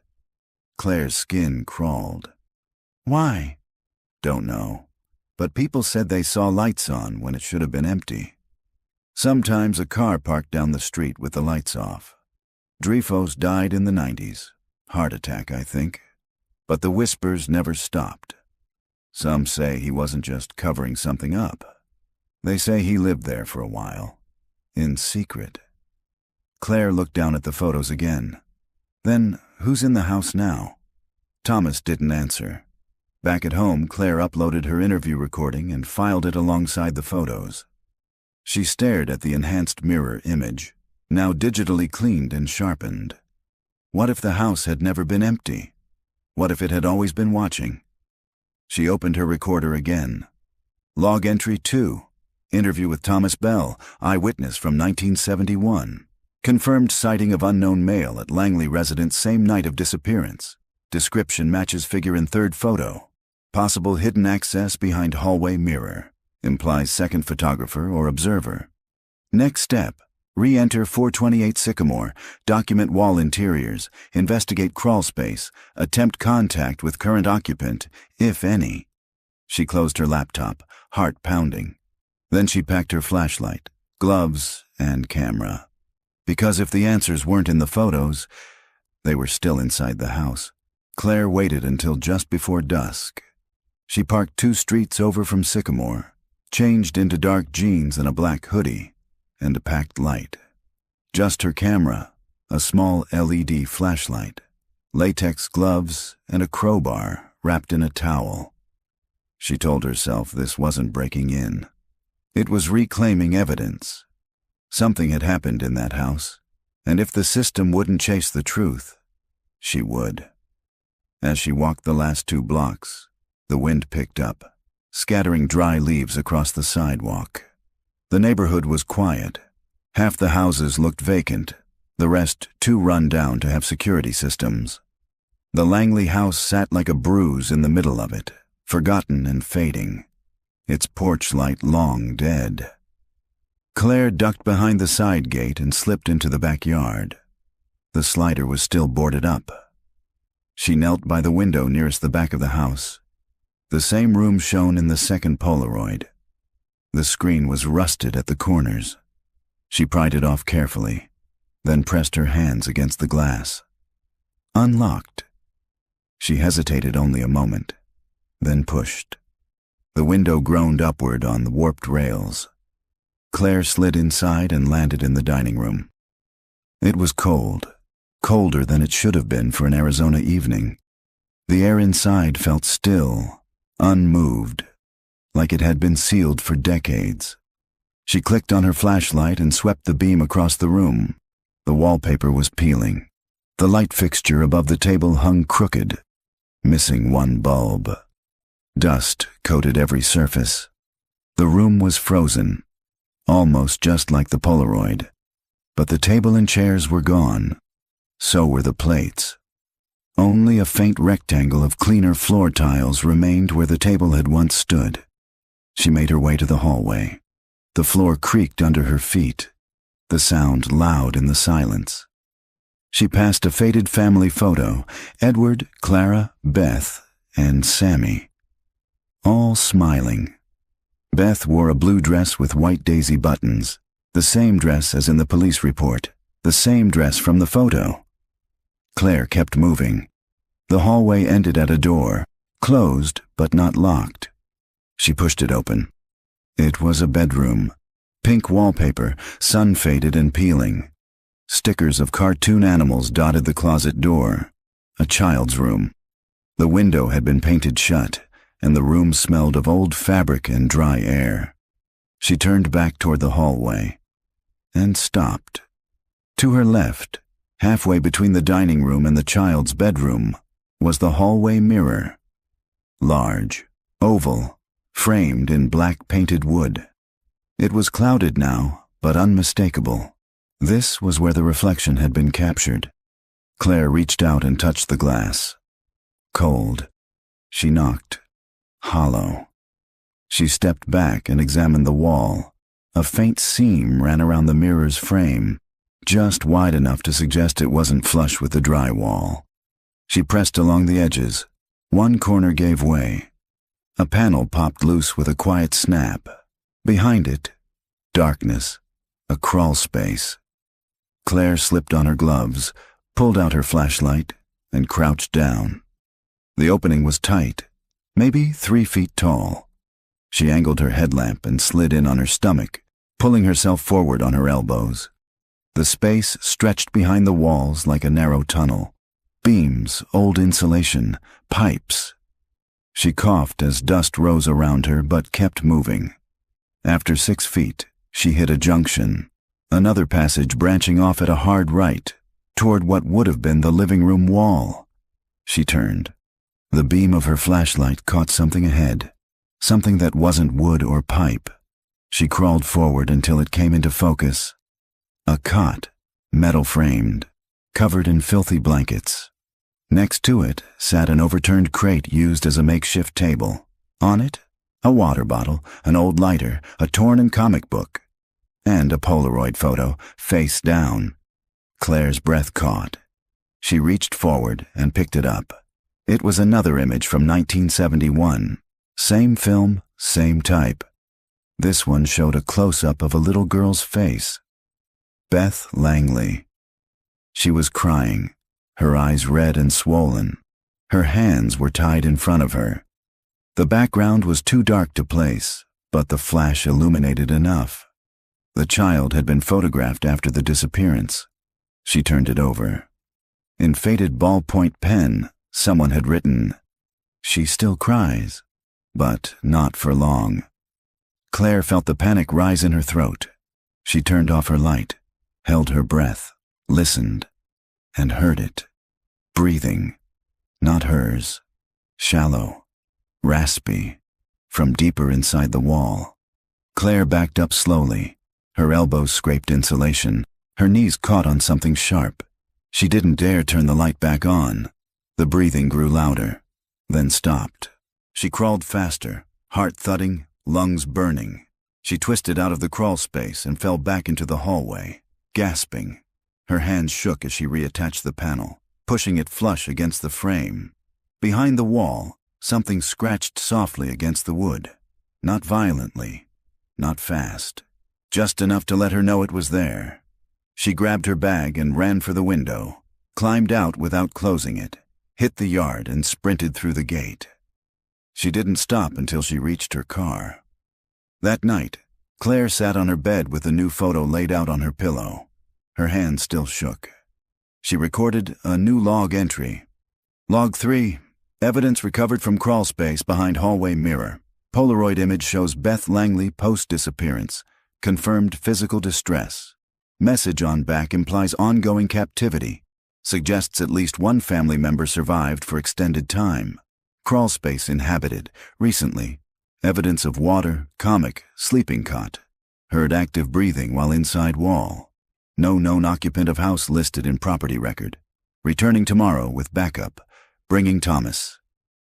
Claire's skin crawled. "Why?" "Don't know. but people said they saw lights on when it should have been empty. Sometimes a car parked down the street with the lights off. Dreyfus died in the 90s. Heart attack, I think. But the whispers never stopped. Some say he wasn't just covering something up. They say he lived there for a while, in secret. Claire looked down at the photos again. Then, who's in the house now? Thomas didn't answer. Back at home, Claire uploaded her interview recording and filed it alongside the photos. She stared at the enhanced mirror image, now digitally cleaned and sharpened. What if the house had never been empty? What if it had always been watching? She opened her recorder again. Log entry 2. Interview with Thomas Bell, eyewitness from 1971. Confirmed sighting of unknown male at Langley residence same night of disappearance. Description matches figure in third photo. Possible hidden access behind hallway mirror. Implies second photographer or observer. Next step. Re-enter 428 Sycamore. Document wall interiors. Investigate crawl space. Attempt contact with current occupant, if any. She closed her laptop, heart pounding. Then she packed her flashlight, gloves, and camera. Because if the answers weren't in the photos, they were still inside the house. Claire waited until just before dusk. She parked 2 streets over from Sycamore, changed into dark jeans and a black hoodie, and a packed light. Just her camera, a small LED flashlight, latex gloves, and a crowbar wrapped in a towel. She told herself this wasn't breaking in. It was reclaiming evidence. Something had happened in that house, and if the system wouldn't chase the truth, she would. As she walked the last 2 blocks, the wind picked up, scattering dry leaves across the sidewalk. The neighborhood was quiet. Half the houses looked vacant, the rest too run down to have security systems. The Langley house sat like a bruise in the middle of it, forgotten and fading, its porch light long dead. Claire ducked behind the side gate and slipped into the backyard. The slider was still boarded up. She knelt by the window nearest the back of the house. The same room shown in the second Polaroid. The screen was rusted at the corners. She pried it off carefully, then pressed her hands against the glass. Unlocked. She hesitated only a moment, then pushed. The window groaned upward on the warped rails. Claire slid inside and landed in the dining room. It was cold, colder than it should have been for an Arizona evening. The air inside felt still, unmoved, like it had been sealed for decades. She clicked on her flashlight and swept the beam across the room. The wallpaper was peeling. The light fixture above the table hung crooked, missing one bulb. Dust coated every surface. The room was frozen, almost just like the Polaroid. But the table and chairs were gone. So were the plates. Only a faint rectangle of cleaner floor tiles remained where the table had once stood. She made her way to the hallway. The floor creaked under her feet, the sound loud in the silence. She passed a faded family photo, Edward, Clara, Beth, and Sammy. All smiling. Beth wore a blue dress with white daisy buttons, the same dress as in the police report, the same dress from the photo. Claire kept moving. The hallway ended at a door, closed but not locked. She pushed it open. It was a bedroom. Pink wallpaper, sun-faded and peeling. Stickers of cartoon animals dotted the closet door. A child's room. The window had been painted shut, and the room smelled of old fabric and dry air. She turned back toward the hallway, and stopped. To her left, halfway between the dining room and the child's bedroom, was the hallway mirror. Large, oval, framed in black painted wood. It was clouded now, but unmistakable. This was where the reflection had been captured. Claire reached out and touched the glass. Cold. She knocked. Hollow. She stepped back and examined the wall. A faint seam ran around the mirror's frame, just wide enough to suggest it wasn't flush with the dry wall. She pressed along the edges. One corner gave way. A panel popped loose with a quiet snap. Behind it, darkness, a crawl space. Claire slipped on her gloves, pulled out her flashlight, and crouched down. The opening was tight, maybe 3 feet tall. She angled her headlamp and slid in on her stomach, pulling herself forward on her elbows. The space stretched behind the walls like a narrow tunnel. Beams, old insulation, pipes. She coughed as dust rose around her but kept moving. After 6 feet, she hit a junction, another passage branching off at a hard right, toward what would have been the living room wall. She turned. The beam of her flashlight caught something ahead, something that wasn't wood or pipe. She crawled forward until it came into focus. A cot, metal-framed, covered in filthy blankets. Next to it sat an overturned crate used as a makeshift table. On it, a water bottle, an old lighter, a torn comic book, and a Polaroid photo, face down. Claire's breath caught. She reached forward and picked it up. It was another image from 1971. Same film, same type. This one showed a close-up of a little girl's face. Beth Langley. She was crying, her eyes red and swollen. Her hands were tied in front of her. The background was too dark to place, but the flash illuminated enough. The child had been photographed after the disappearance. She turned it over. In faded ballpoint pen, someone had written, "She still cries, but not for long." Claire felt the panic rise in her throat. She turned off her light, held her breath, listened, and heard it. Breathing. Not hers. Shallow. Raspy. From deeper inside the wall. Claire backed up slowly. Her elbows scraped insulation. Her knees caught on something sharp. She didn't dare turn the light back on. The breathing grew louder, then stopped. She crawled faster, heart thudding, lungs burning. She twisted out of the crawl space and fell back into the hallway, gasping. Her hands shook as she reattached the panel, pushing it flush against the frame. Behind the wall, something scratched softly against the wood. Not violently, not fast, just enough to let her know it was there. She grabbed her bag and ran for the window, climbed out without closing it, hit the yard and sprinted through the gate. She didn't stop until she reached her car. That night, Claire sat on her bed with the new photo laid out on her pillow. Her hands still shook. She recorded a new log entry. Log 3, evidence recovered from crawl space behind hallway mirror. Polaroid image shows Beth Langley post-disappearance. Confirmed physical distress. Message on back implies ongoing captivity. Suggests at least one family member survived for extended time. Crawl space inhabited, recently. Evidence of water, comic, sleeping cot. Heard active breathing while inside wall. No known occupant of house listed in property record. Returning tomorrow with backup. Bringing Thomas.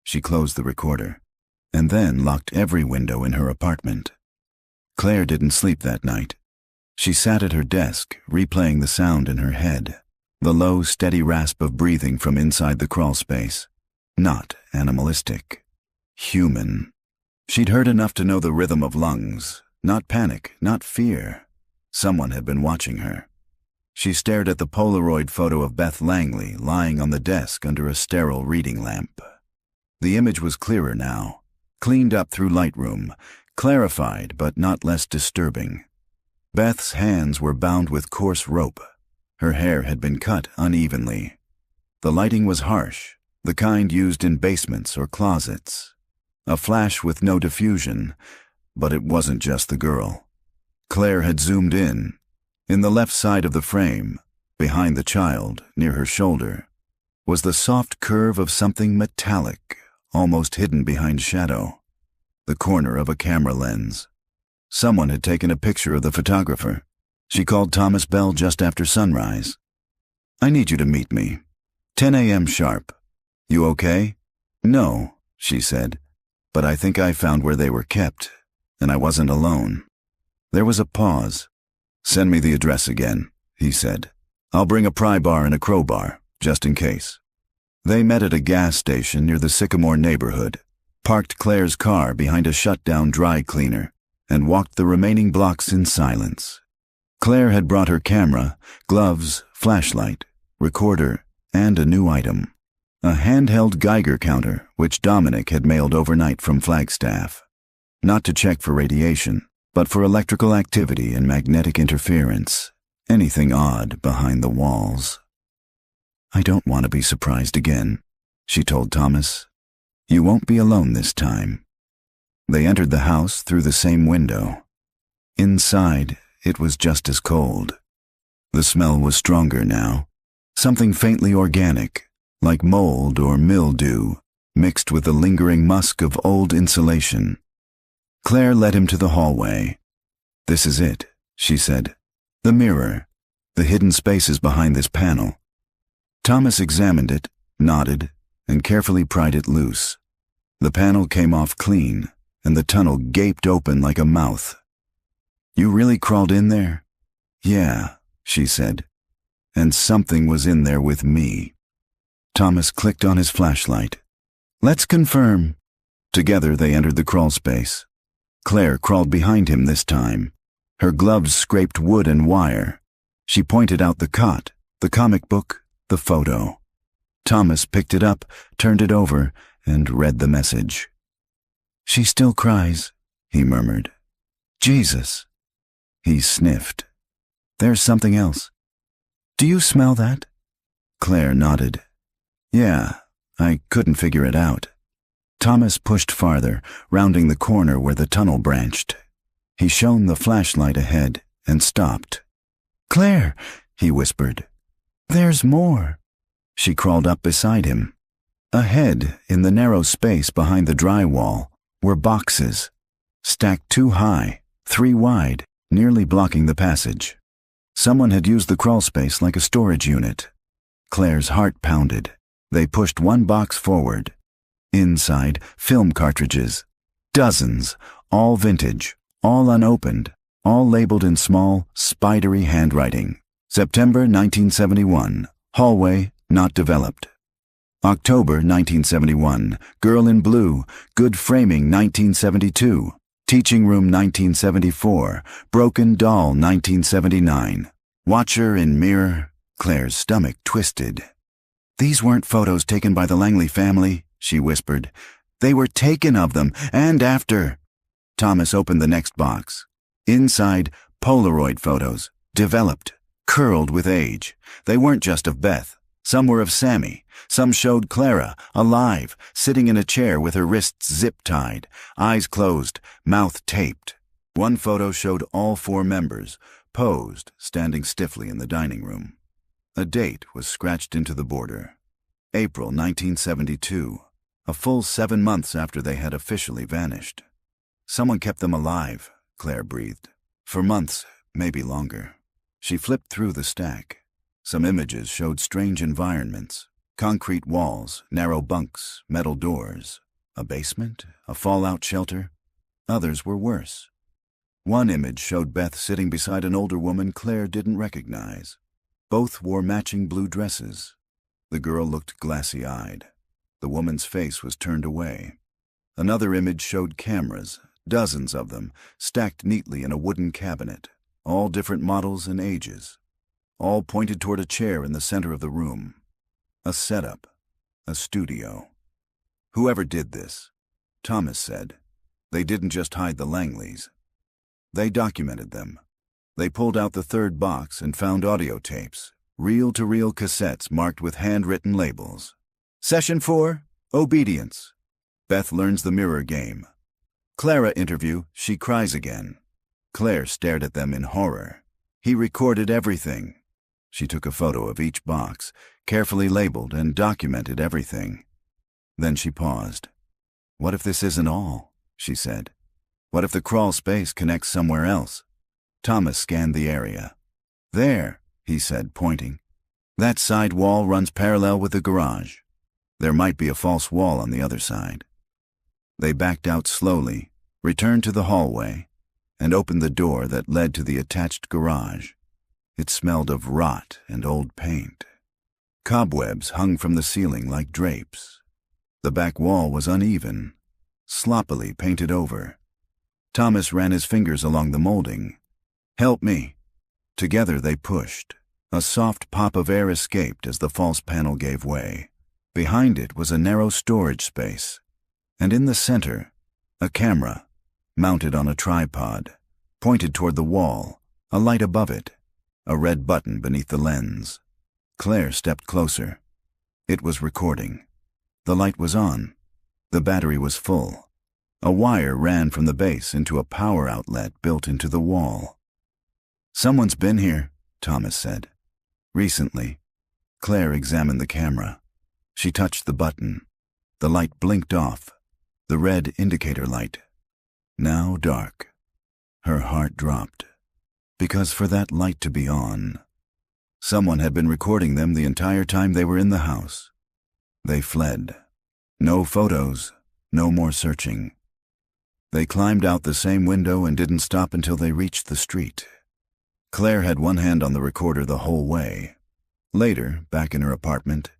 She closed the recorder, and then locked every window in her apartment. Claire didn't sleep that night. She sat at her desk, replaying the sound in her head. The low, steady rasp of breathing from inside the crawl space. Not animalistic. Human. She'd heard enough to know the rhythm of lungs. Not panic, not fear. Someone had been watching her. She stared at the Polaroid photo of Beth Langley lying on the desk under a sterile reading lamp. The image was clearer now, cleaned up through Lightroom, clarified but not less disturbing. Beth's hands were bound with coarse rope. Her hair had been cut unevenly. The lighting was harsh, the kind used in basements or closets. A flash with no diffusion, but it wasn't just the girl. Claire had zoomed in. In the left side of the frame, behind the child, near her shoulder, was the soft curve of something metallic, almost hidden behind shadow. The corner of a camera lens. Someone had taken a picture of the photographer. She called Thomas Bell just after sunrise. "I need you to meet me. 10 a.m. sharp. You okay?" "No," she said, "but I think I found where they were kept, and I wasn't alone." There was a pause. "Send me the address again," he said. "I'll bring a pry bar and a crowbar, just in case." They met at a gas station near the Sycamore neighborhood. parked Claire's car behind a shut-down dry cleaner, and walked the remaining blocks in silence. Claire had brought her camera, gloves, flashlight, recorder, and a new item. A handheld Geiger counter, which Dominic had mailed overnight from Flagstaff. Not to check for radiation, but for electrical activity and magnetic interference. Anything odd behind the walls. "I don't want to be surprised again," she told Thomas. "You won't be alone this time." They entered the house through the same window. Inside, it was just as cold. The smell was stronger now, something faintly organic, like mold or mildew, mixed with the lingering musk of old insulation. Claire led him to the hallway. "This is it," she said. "The mirror, the hidden spaces behind this panel." Thomas examined it, nodded, and carefully pried it loose. The panel came off clean, and the tunnel gaped open like a mouth. "You really crawled in there?" "Yeah," she said. "And something was in there with me." Thomas clicked on his flashlight. "Let's confirm." Together they entered the crawl space. Claire crawled behind him this time. Her gloves scraped wood and wire. She pointed out the cot, the comic book, the photo. Thomas picked it up, turned it over, and read the message. "She still cries," he murmured. "Jesus." He sniffed. "There's something else." "Do you smell that?" Claire nodded. "Yeah, I couldn't figure it out." Thomas pushed farther, rounding the corner where the tunnel branched. He shone the flashlight ahead and stopped. "Claire," he whispered. "There's more." She crawled up beside him. Ahead, in the narrow space behind the drywall, were boxes, stacked 2 high, 3 wide, nearly blocking the passage. Someone had used the crawl space like a storage unit. Claire's heart pounded. They pushed one box forward. Inside, film cartridges. Dozens, all vintage, all unopened, all labeled in small, spidery handwriting. September 1971, hallway, not developed. October 1971, girl in blue, good framing 1972, teaching room 1974, broken doll 1979, watcher in mirror. Claire's stomach twisted. "These weren't photos taken by the Langley family," she whispered. "They were taken of them, and after." Thomas opened the next box. Inside, Polaroid photos, developed, curled with age. They weren't just of Beth. Some were of Sammy. Some showed Clara, alive, sitting in a chair with her wrists zip-tied, eyes closed, mouth taped. One photo showed all 4 members, posed, standing stiffly in the dining room. A date was scratched into the border. April 1972, a full 7 months after they had officially vanished. Someone kept them alive, Claire breathed. For months, maybe longer. She flipped through the stack. Some images showed strange environments. Concrete walls, narrow bunks, metal doors. A basement, a fallout shelter. Others were worse. One image showed Beth sitting beside an older woman Claire didn't recognize. Both wore matching blue dresses. The girl looked glassy-eyed. The woman's face was turned away. Another image showed cameras, dozens of them, stacked neatly in a wooden cabinet, all different models and ages. All pointed toward a chair in the center of the room. A setup, a studio. Whoever did this, Thomas said, they didn't just hide the Langleys. They documented them. They pulled out the 3rd box and found audio tapes, reel-to-reel cassettes marked with handwritten labels. Session 4, obedience. Beth learns the mirror game. Clara interview, she cries again. Claire stared at them in horror. He recorded everything. She took a photo of each box, carefully labeled and documented everything. Then she paused. "What if this isn't all?" she said. "What if the crawl space connects somewhere else?" Thomas scanned the area. "There," he said, pointing. "That side wall runs parallel with the garage. There might be a false wall on the other side." They backed out slowly, returned to the hallway, and opened the door that led to the attached garage. It smelled of rot and old paint. Cobwebs hung from the ceiling like drapes. The back wall was uneven. sloppily painted over. Thomas ran his fingers along the molding. "Help me." Together they pushed. A soft pop of air escaped as the false panel gave way. Behind it was a narrow storage space, and in the center, a camera, mounted on a tripod, pointed toward the wall, a light above it, a red button beneath the lens. Claire stepped closer. It was recording. The light was on. The battery was full. A wire ran from the base into a power outlet built into the wall. "Someone's been here," Thomas said. "Recently." Claire examined the camera. She touched the button. The light blinked off, the red indicator light. Now dark. Her heart dropped, because for that light to be on, someone had been recording them the entire time they were in the house. They fled. No photos, no more searching. They climbed out the same window and didn't stop until they reached the street. Claire had one hand on the recorder the whole way. Later, back in her apartment,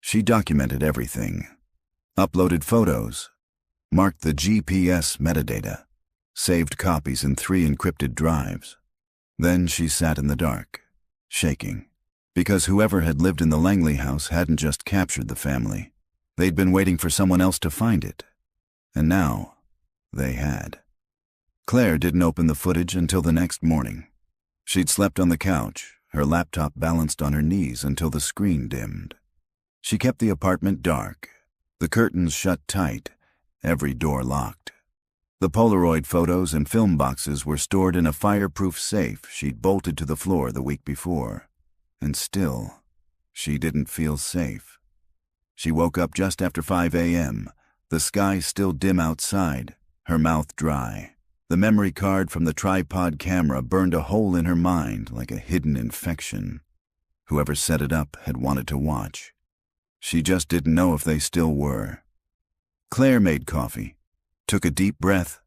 she documented everything. Uploaded photos, marked the GPS metadata, saved copies in 3 encrypted drives. Then she sat in the dark, shaking, because whoever had lived in the Langley house hadn't just captured the family. They'd been waiting for someone else to find it. And now, they had. Claire didn't open the footage until the next morning. She'd slept on the couch, her laptop balanced on her knees until the screen dimmed. She kept the apartment dark, the curtains shut tight, every door locked. The Polaroid photos and film boxes were stored in a fireproof safe she'd bolted to the floor the week before. And still, she didn't feel safe. She woke up just after 5 a.m., the sky still dim outside, her mouth dry. The memory card from the tripod camera burned a hole in her mind like a hidden infection. Whoever set it up had wanted to watch. She just didn't know if they still were. Claire made coffee, took a deep breath,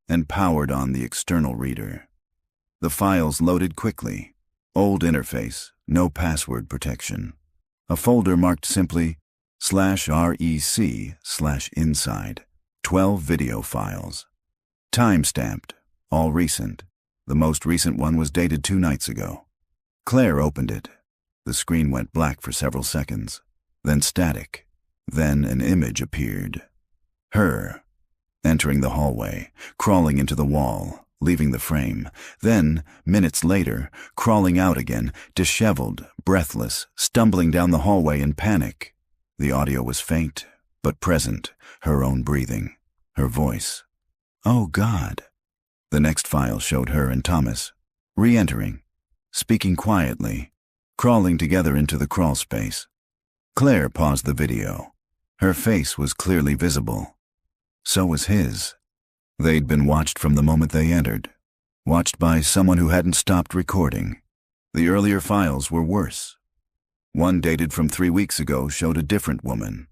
and powered on the external reader. The files loaded quickly. Old interface, no password protection. A folder marked simply /rec/inside. 12 video files. Time-stamped, all recent. The most recent one was dated 2 nights ago. Claire opened it. The screen went black for several seconds, then static. Then an image appeared. Her, entering the hallway, crawling into the wall, leaving the frame. Then, minutes later, crawling out again, disheveled, breathless, stumbling down the hallway in panic. The audio was faint, but present, her own breathing, her voice. "Oh, God." The next file showed her and Thomas, re-entering, speaking quietly, crawling together into the crawl space. Claire paused the video. Her face was clearly visible. So was his. They'd been watched from the moment they entered, watched by someone who hadn't stopped recording. The earlier files were worse. One dated from 3 weeks ago showed a different woman.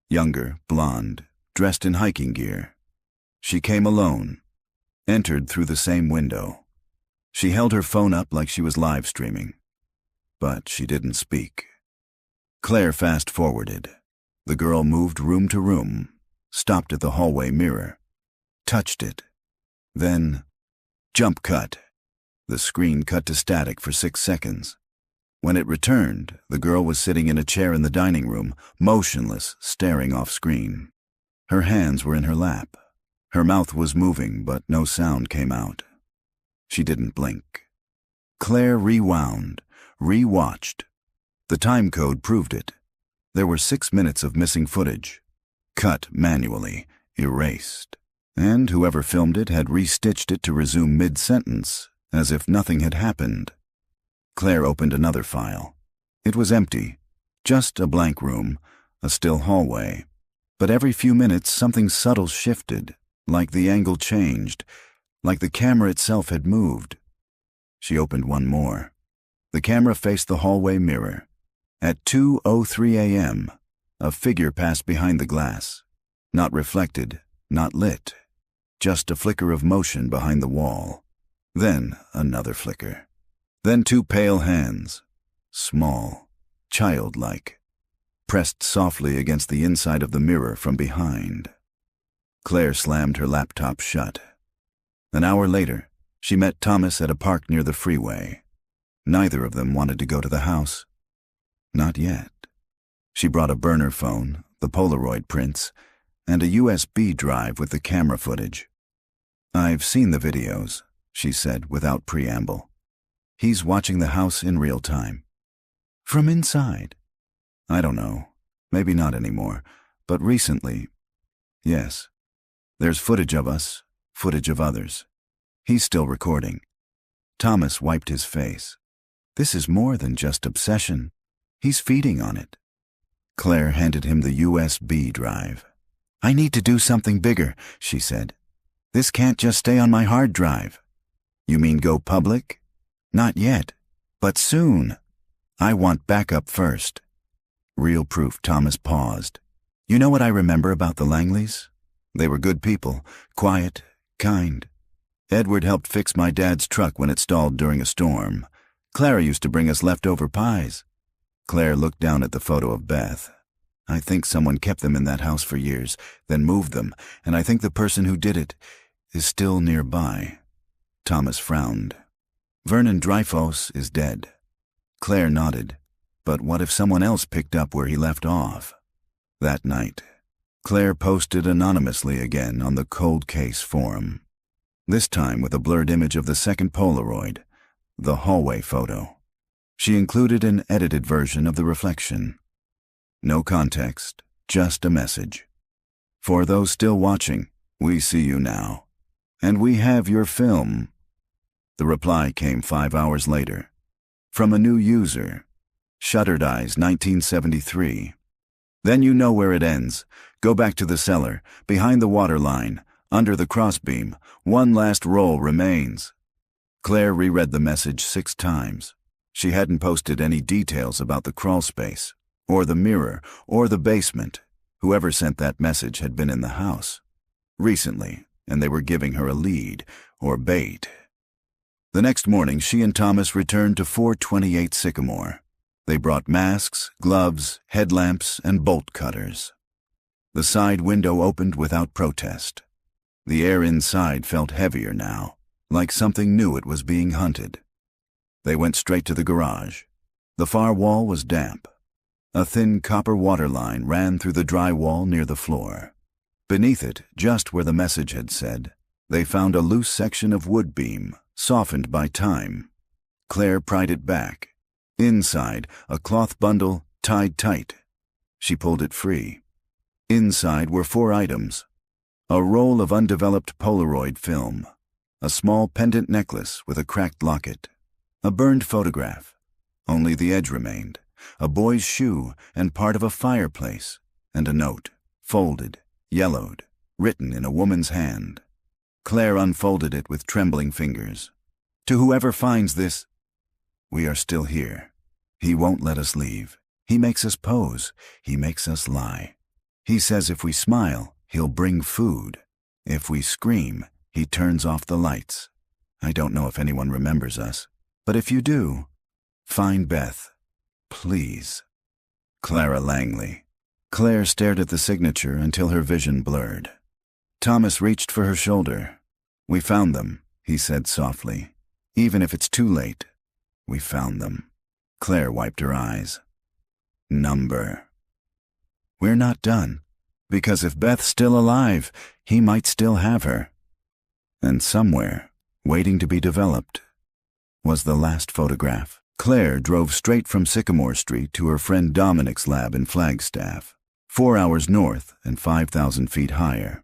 Younger, blonde, dressed in hiking gear. She came alone, entered through the same window. She held her phone up like she was live streaming, but she didn't speak. Claire fast-forwarded. The girl moved room to room, stopped at the hallway mirror, touched it. Then, jump cut. The screen cut to static for 6 seconds. When it returned, the girl was sitting in a chair in the dining room, motionless, staring off screen. Her hands were in her lap. Her mouth was moving, but no sound came out. She didn't blink. Claire rewound, re-watched. The time code proved it. There were 6 minutes of missing footage. Cut manually, erased. And whoever filmed it had restitched it to resume mid-sentence, as if nothing had happened. Claire opened another file. It was empty, just a blank room, a still hallway. But every few minutes something subtle shifted, like the angle changed, like the camera itself had moved. She opened one more. The camera faced the hallway mirror. At 2:03 a.m., a figure passed behind the glass. Not reflected, not lit, just a flicker of motion behind the wall. Then another flicker. Then 2 pale hands, small, childlike, pressed softly against the inside of the mirror from behind. Claire slammed her laptop shut. An hour later, she met Thomas at a park near the freeway. Neither of them wanted to go to the house. Not yet. She brought a burner phone, the Polaroid prints, and a USB drive with the camera footage. "I've seen the videos," she said without preamble. "He's watching the house in real time." "From inside?" "I don't know. Maybe not anymore. But recently, yes. There's footage of us, footage of others. He's still recording." Thomas wiped his face. "This is more than just obsession. He's feeding on it." Claire handed him the USB drive. "I need to do something bigger," she said. "This can't just stay on my hard drive." "You mean go public?" "Not yet, but soon. I want backup first." Real proof. Thomas paused. "You know what I remember about the Langleys? They were good people, quiet, kind. Edward helped fix my dad's truck when it stalled during a storm. Clara used to bring us leftover pies." Claire looked down at the photo of Beth. "I think someone kept them in that house for years, then moved them, and I think the person who did it is still nearby." Thomas frowned. "Vernon Dreyfus is dead." Claire nodded. "But what if someone else picked up where he left off?" That night, Claire posted anonymously again on the Cold Case forum, this time with a blurred image of the second Polaroid, the hallway photo. She included an edited version of the reflection. No context, just a message. "For those still watching, we see you now. And we have your film." The reply came 5 hours later. From a new user, Shuttered Eyes 1973. "Then you know where it ends. Go back to the cellar, behind the water line, under the crossbeam. One last roll remains." Claire reread the message 6 times. She hadn't posted any details about the crawl space, or the mirror, or the basement. Whoever sent that message had been in the house recently, and they were giving her a lead, or bait. The next morning, she and Thomas returned to 428 Sycamore. They brought masks, gloves, headlamps, and bolt cutters. The side window opened without protest. The air inside felt heavier now, like something knew it was being hunted. They went straight to the garage. The far wall was damp. A thin copper water line ran through the dry wall near the floor. Beneath it, just where the message had said, they found a loose section of wood beam, softened by time. Claire pried it back. Inside, a cloth bundle tied tight. She pulled it free. Inside were 4 items: a roll of undeveloped Polaroid film, a small pendant necklace with a cracked locket, a burned photograph. Only the edge remained, a boy's shoe and part of a fireplace, and a note, folded, yellowed, written in a woman's hand. Claire unfolded it with trembling fingers. "To whoever finds this, we are still here. He won't let us leave. He makes us pose. He makes us lie. He says if we smile, he'll bring food. If we scream, he turns off the lights. I don't know if anyone remembers us, but if you do, find Beth. Please. Clara Langley." Claire stared at the signature until her vision blurred. Thomas reached for her shoulder. "We found them," he said softly. "Even if it's too late, we found them." Claire wiped her eyes. "Number." "We're not done, because if Beth's still alive, he might still have her." And somewhere, waiting to be developed, was the last photograph. Claire drove straight from Sycamore Street to her friend Dominic's lab in Flagstaff, 4 hours north and 5,000 feet higher.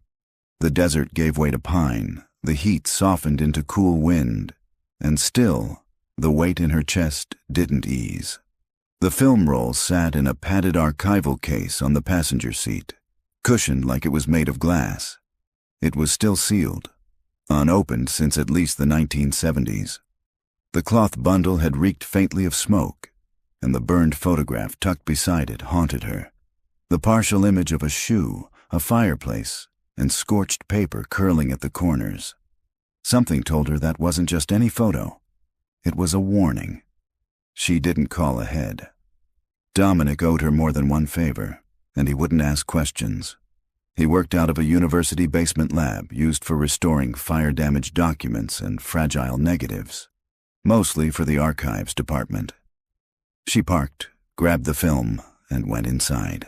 The desert gave way to pine, the heat softened into cool wind, and still, the weight in her chest didn't ease. The film roll sat in a padded archival case on the passenger seat, cushioned like it was made of glass. It was still sealed, unopened since at least the 1970s. The cloth bundle had reeked faintly of smoke, and the burned photograph tucked beside it haunted her. The partial image of a shoe, a fireplace, and scorched paper curling at the corners. Something told her that wasn't just any photo. It was a warning. She didn't call ahead. Dominic owed her more than one favor, and he wouldn't ask questions. He worked out of a university basement lab used for restoring fire-damaged documents and fragile negatives, mostly for the archives department. She parked, grabbed the film, and went inside.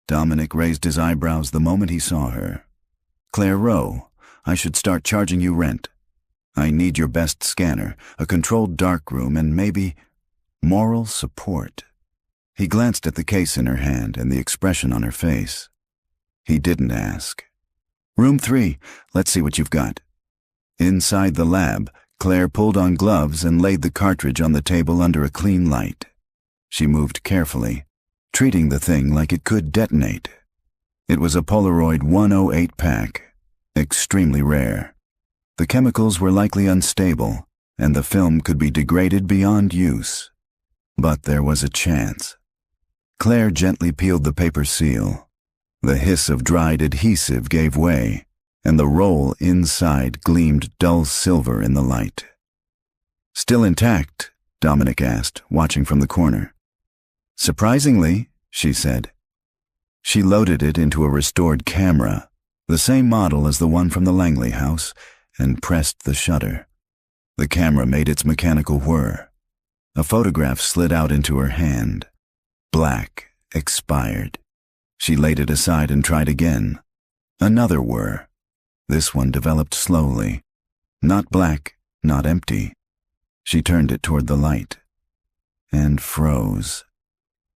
Dominic raised his eyebrows the moment he saw her. "Claire Rowe, I should start charging you rent. I need your best scanner, a controlled darkroom, and maybe moral support." He glanced at the case in her hand and the expression on her face. He didn't ask. "Room 3, let's see what you've got." Inside the lab, Claire pulled on gloves and laid the cartridge on the table under a clean light. She moved carefully, treating the thing like it could detonate. It was a Polaroid 108 pack, extremely rare. The chemicals were likely unstable, and the film could be degraded beyond use. But there was a chance. Claire gently peeled the paper seal. The hiss of dried adhesive gave way, and the roll inside gleamed dull silver in the light. "Still intact?" Dominic asked, watching from the corner. "Surprisingly," she said. She loaded it into a restored camera, the same model as the one from the Langley house, and pressed the shutter. The camera made its mechanical whir. A photograph slid out into her hand. Black, expired. She laid it aside and tried again. Another whir. This one developed slowly. Not black, not empty. She turned it toward the light. And froze.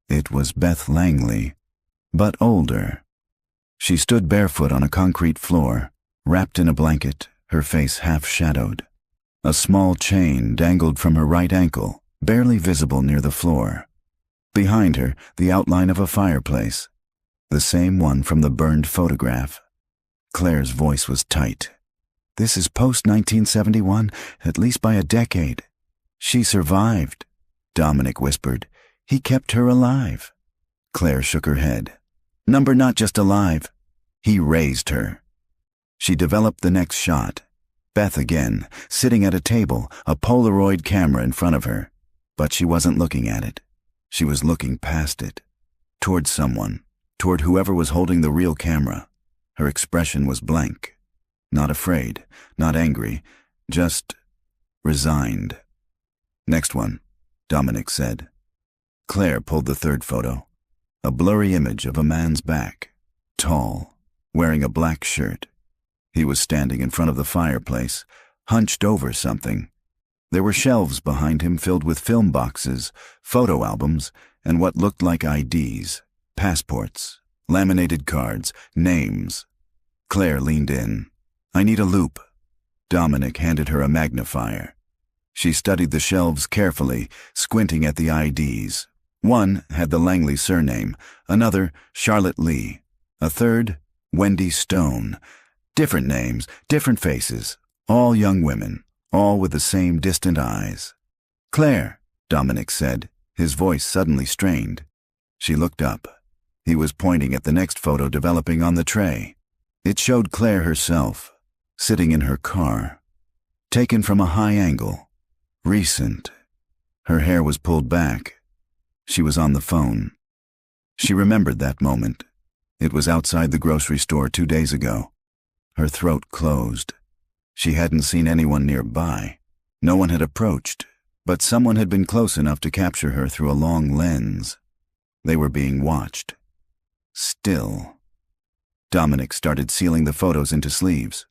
It was Beth Langley, but older. She stood barefoot on a concrete floor, wrapped in a blanket, her face half-shadowed. A small chain dangled from her right ankle, barely visible near the floor. Behind her, the outline of a fireplace, the same one from the burned photograph. Claire's voice was tight. "This is post-1971, at least by a decade. She survived," Dominic whispered. "He kept her alive." Claire shook her head. "Number not just alive. He raised her." She developed the next shot. Beth again, sitting at a table, a Polaroid camera in front of her. But she wasn't looking at it. She was looking past it. Toward someone. Toward whoever was holding the real camera. Her expression was blank. Not afraid, not angry, just resigned. "Next one," Dominic said. Claire pulled the third photo. A blurry image of a man's back. Tall, wearing a black shirt. He was standing in front of the fireplace, hunched over something. There were shelves behind him filled with film boxes, photo albums, and what looked like IDs, passports, laminated cards, names. Claire leaned in. "I need a loupe." Dominic handed her a magnifier. She studied the shelves carefully, squinting at the IDs. One had the Langley surname, another Charlotte Lee, a third Wendy Stone. Different names, different faces, all young women, all with the same distant eyes. "Claire," Dominic said, his voice suddenly strained. She looked up. He was pointing at the next photo developing on the tray. It showed Claire herself, sitting in her car, taken from a high angle, recent. Her hair was pulled back. She was on the phone. She remembered that moment. It was outside the grocery store 2 days ago. Her throat closed. She hadn't seen anyone nearby. No one had approached, but someone had been close enough to capture her through a long lens. They were being watched. Still. Dominic started sealing the photos into sleeves.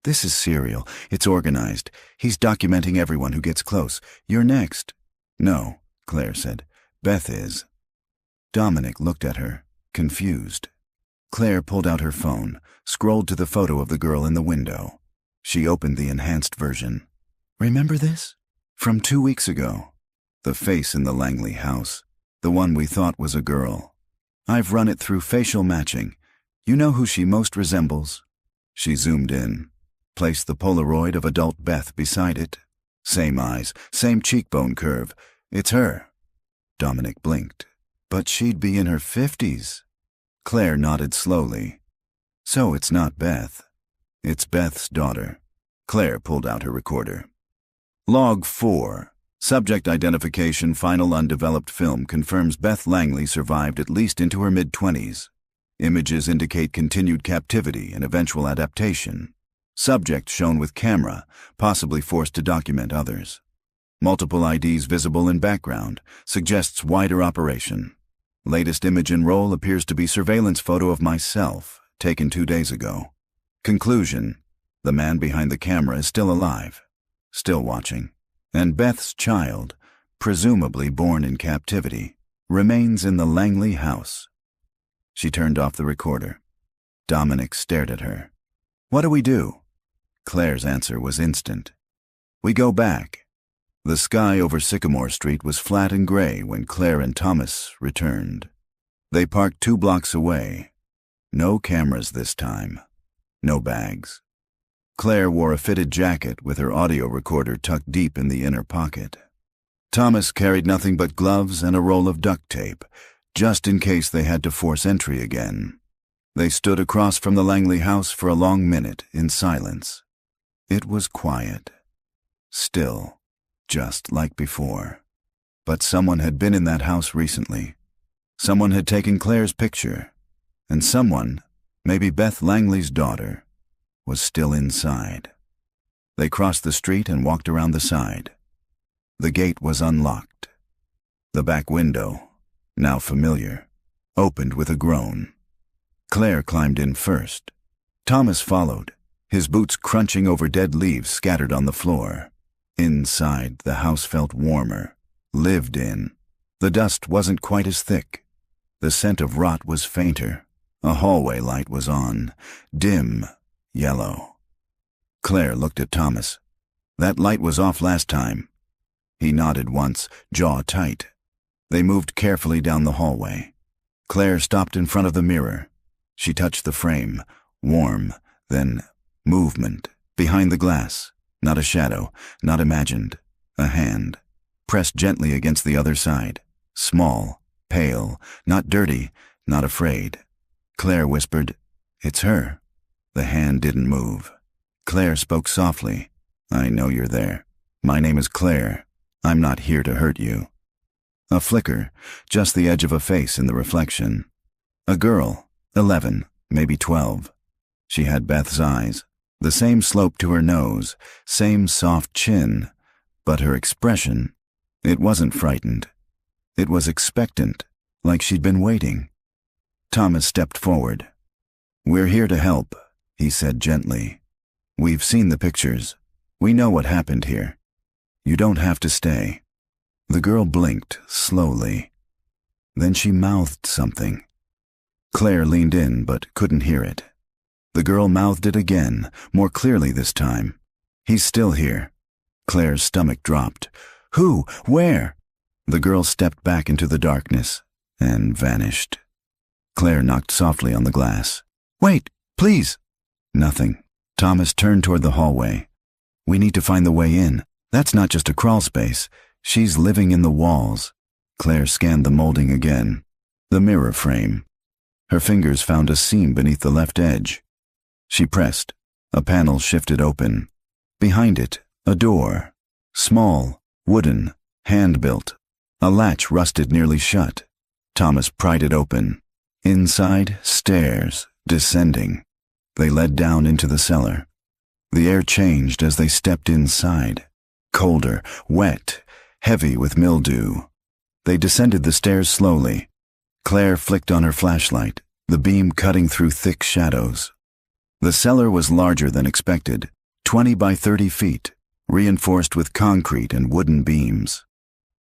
"This is serial. It's organized. He's documenting everyone who gets close. You're next." "No," Claire said. "Beth is." Dominic looked at her, confused. Claire pulled out her phone, scrolled to the photo of the girl in the window. She opened the enhanced version. "Remember this? From 2 weeks ago. The face in the Langley house. The one we thought was a girl. I've run it through facial matching. You know who she most resembles?" She zoomed in, placed the Polaroid of adult Beth beside it. Same eyes, same cheekbone curve. "It's her." Dominic blinked. "But she'd be in her 50s. Claire nodded slowly. "So it's not Beth. It's Beth's daughter." Claire pulled out her recorder. Log 4. Subject identification. Final undeveloped film confirms Beth Langley survived at least into her mid-20s. Images indicate continued captivity and eventual adaptation. Subject shown with camera, possibly forced to document others. Multiple IDs visible in background, suggests wider operation. Latest image in roll appears to be surveillance photo of myself, taken 2 days ago. Conclusion: the man behind the camera is still alive, still watching. And Beth's child, presumably born in captivity, remains in the Langley house. She turned off the recorder. Dominic stared at her. "What do we do?" Claire's answer was instant. "We go back." The sky over Sycamore Street was flat and gray when Claire and Thomas returned. They parked 2 blocks away. No cameras this time. No bags. Claire wore a fitted jacket with her audio recorder tucked deep in the inner pocket. Thomas carried nothing but gloves and a roll of duct tape, just in case they had to force entry again. They stood across from the Langley house for a long minute in silence. It was quiet. Still. Just like before. But someone had been in that house recently. Someone had taken Claire's picture. And someone, maybe Beth Langley's daughter, was still inside. They crossed the street and walked around the side. The gate was unlocked. The back window, now familiar, opened with a groan. Claire climbed in first. Thomas followed, his boots crunching over dead leaves scattered on the floor. Inside, the house felt warmer, lived in. The dust wasn't quite as thick. The scent of rot was fainter. A hallway light was on, dim, yellow. Claire looked at Thomas. "That light was off last time." He nodded once, jaw tight. They moved carefully down the hallway. Claire stopped in front of the mirror. She touched the frame, warm, then movement, behind the glass. Not a shadow, not imagined. A hand, pressed gently against the other side. Small, pale, not dirty, not afraid. Claire whispered, "It's her." The hand didn't move. Claire spoke softly, "I know you're there. My name is Claire. I'm not here to hurt you." A flicker, just the edge of a face in the reflection. A girl, 11, maybe 12. She had Beth's eyes. The same slope to her nose, same soft chin, but her expression, it wasn't frightened. It was expectant, like she'd been waiting. Thomas stepped forward. "We're here to help," he said gently. "We've seen the pictures. We know what happened here. You don't have to stay." The girl blinked slowly. Then she mouthed something. Claire leaned in but couldn't hear it. The girl mouthed it again, more clearly this time. "He's still here." Claire's stomach dropped. "Who? Where?" The girl stepped back into the darkness and vanished. Claire knocked softly on the glass. "Wait, please." Nothing. Thomas turned toward the hallway. "We need to find the way in. That's not just a crawl space. She's living in the walls." Claire scanned the molding again. The mirror frame. Her fingers found a seam beneath the left edge. She pressed. A panel shifted open. Behind it, a door. Small, wooden, hand-built. A latch rusted nearly shut. Thomas pried it open. Inside, stairs, descending. They led down into the cellar. The air changed as they stepped inside. Colder, wet, heavy with mildew. They descended the stairs slowly. Claire flicked on her flashlight, the beam cutting through thick shadows. The cellar was larger than expected, 20 by 30 feet, reinforced with concrete and wooden beams.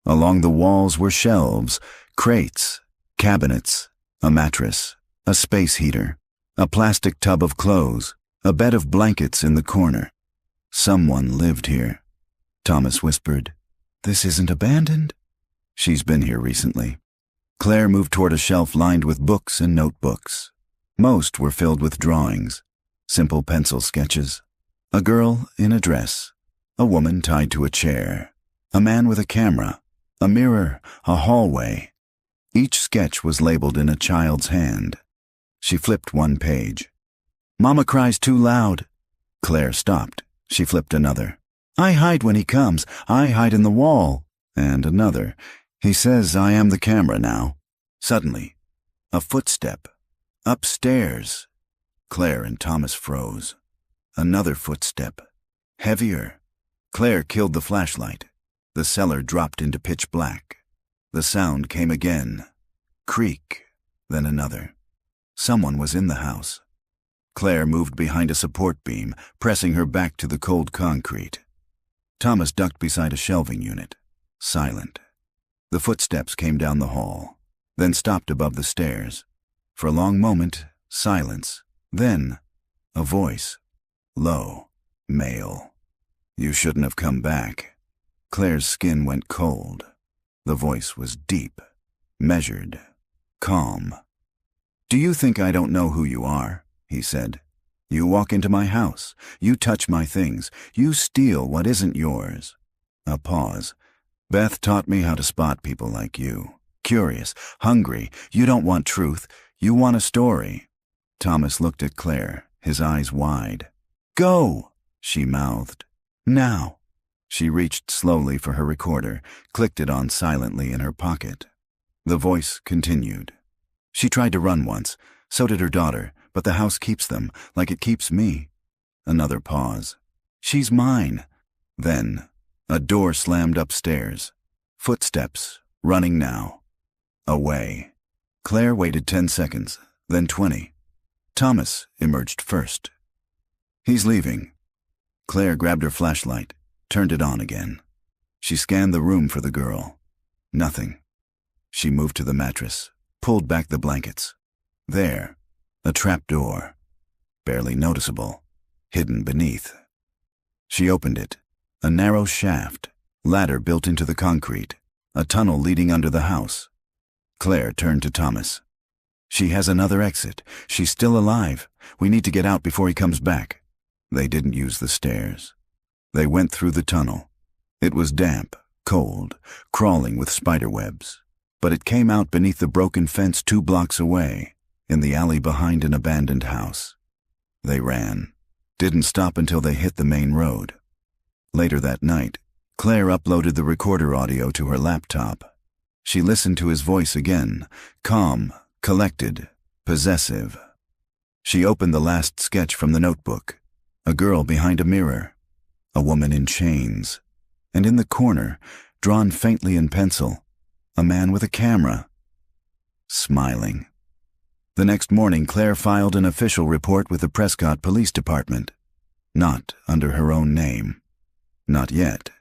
Along the walls were shelves, crates, cabinets, a mattress, a space heater, a plastic tub of clothes, a bed of blankets in the corner. Someone lived here. Thomas whispered, "This isn't abandoned?" "She's been here recently." Claire moved toward a shelf lined with books and notebooks. Most were filled with drawings. Simple pencil sketches. A girl in a dress. A woman tied to a chair. A man with a camera. A mirror. A hallway. Each sketch was labeled in a child's hand. She flipped one page. "Mama cries too loud." Claire stopped. She flipped another. "I hide when he comes. I hide in the wall." And another. "He says I am the camera now." Suddenly, a footstep. Upstairs. Claire and Thomas froze. Another footstep. Heavier. Claire killed the flashlight. The cellar dropped into pitch black. The sound came again. Creak, then another. Someone was in the house. Claire moved behind a support beam, pressing her back to the cold concrete. Thomas ducked beside a shelving unit, silent. The footsteps came down the hall, then stopped above the stairs. For a long moment, silence. Then, a voice. Low, male. "You shouldn't have come back." Claire's skin went cold. The voice was deep, measured, calm. "Do you think I don't know who you are?" he said. "You walk into my house. You touch my things. You steal what isn't yours." A pause. "Beth taught me how to spot people like you. Curious, hungry. You don't want truth. You want a story." Thomas looked at Claire, his eyes wide. "Go," she mouthed. "Now." She reached slowly for her recorder, clicked it on silently in her pocket. The voice continued. "She tried to run once. So did her daughter, but the house keeps them, like it keeps me." Another pause. "She's mine." Then, a door slammed upstairs. Footsteps, running now. Away. Claire waited 10 seconds, then 20. Thomas emerged first. "He's leaving." Claire grabbed her flashlight, turned it on again. She scanned the room for the girl. Nothing. She moved to the mattress, pulled back the blankets. There, a trap door, barely noticeable, hidden beneath. She opened it. A narrow shaft, ladder built into the concrete, a tunnel leading under the house. Claire turned to Thomas. "She has another exit. She's still alive. We need to get out before he comes back." They didn't use the stairs. They went through the tunnel. It was damp, cold, crawling with spider webs. But it came out beneath the broken fence 2 blocks away, in the alley behind an abandoned house. They ran, didn't stop until they hit the main road. Later that night, Claire uploaded the recorder audio to her laptop. She listened to his voice again, calm, collected, possessive. She opened the last sketch from the notebook. A girl behind a mirror. A woman in chains. And in the corner, drawn faintly in pencil, a man with a camera. Smiling. The next morning, Claire filed an official report with the Prescott Police Department. Not under her own name. Not yet.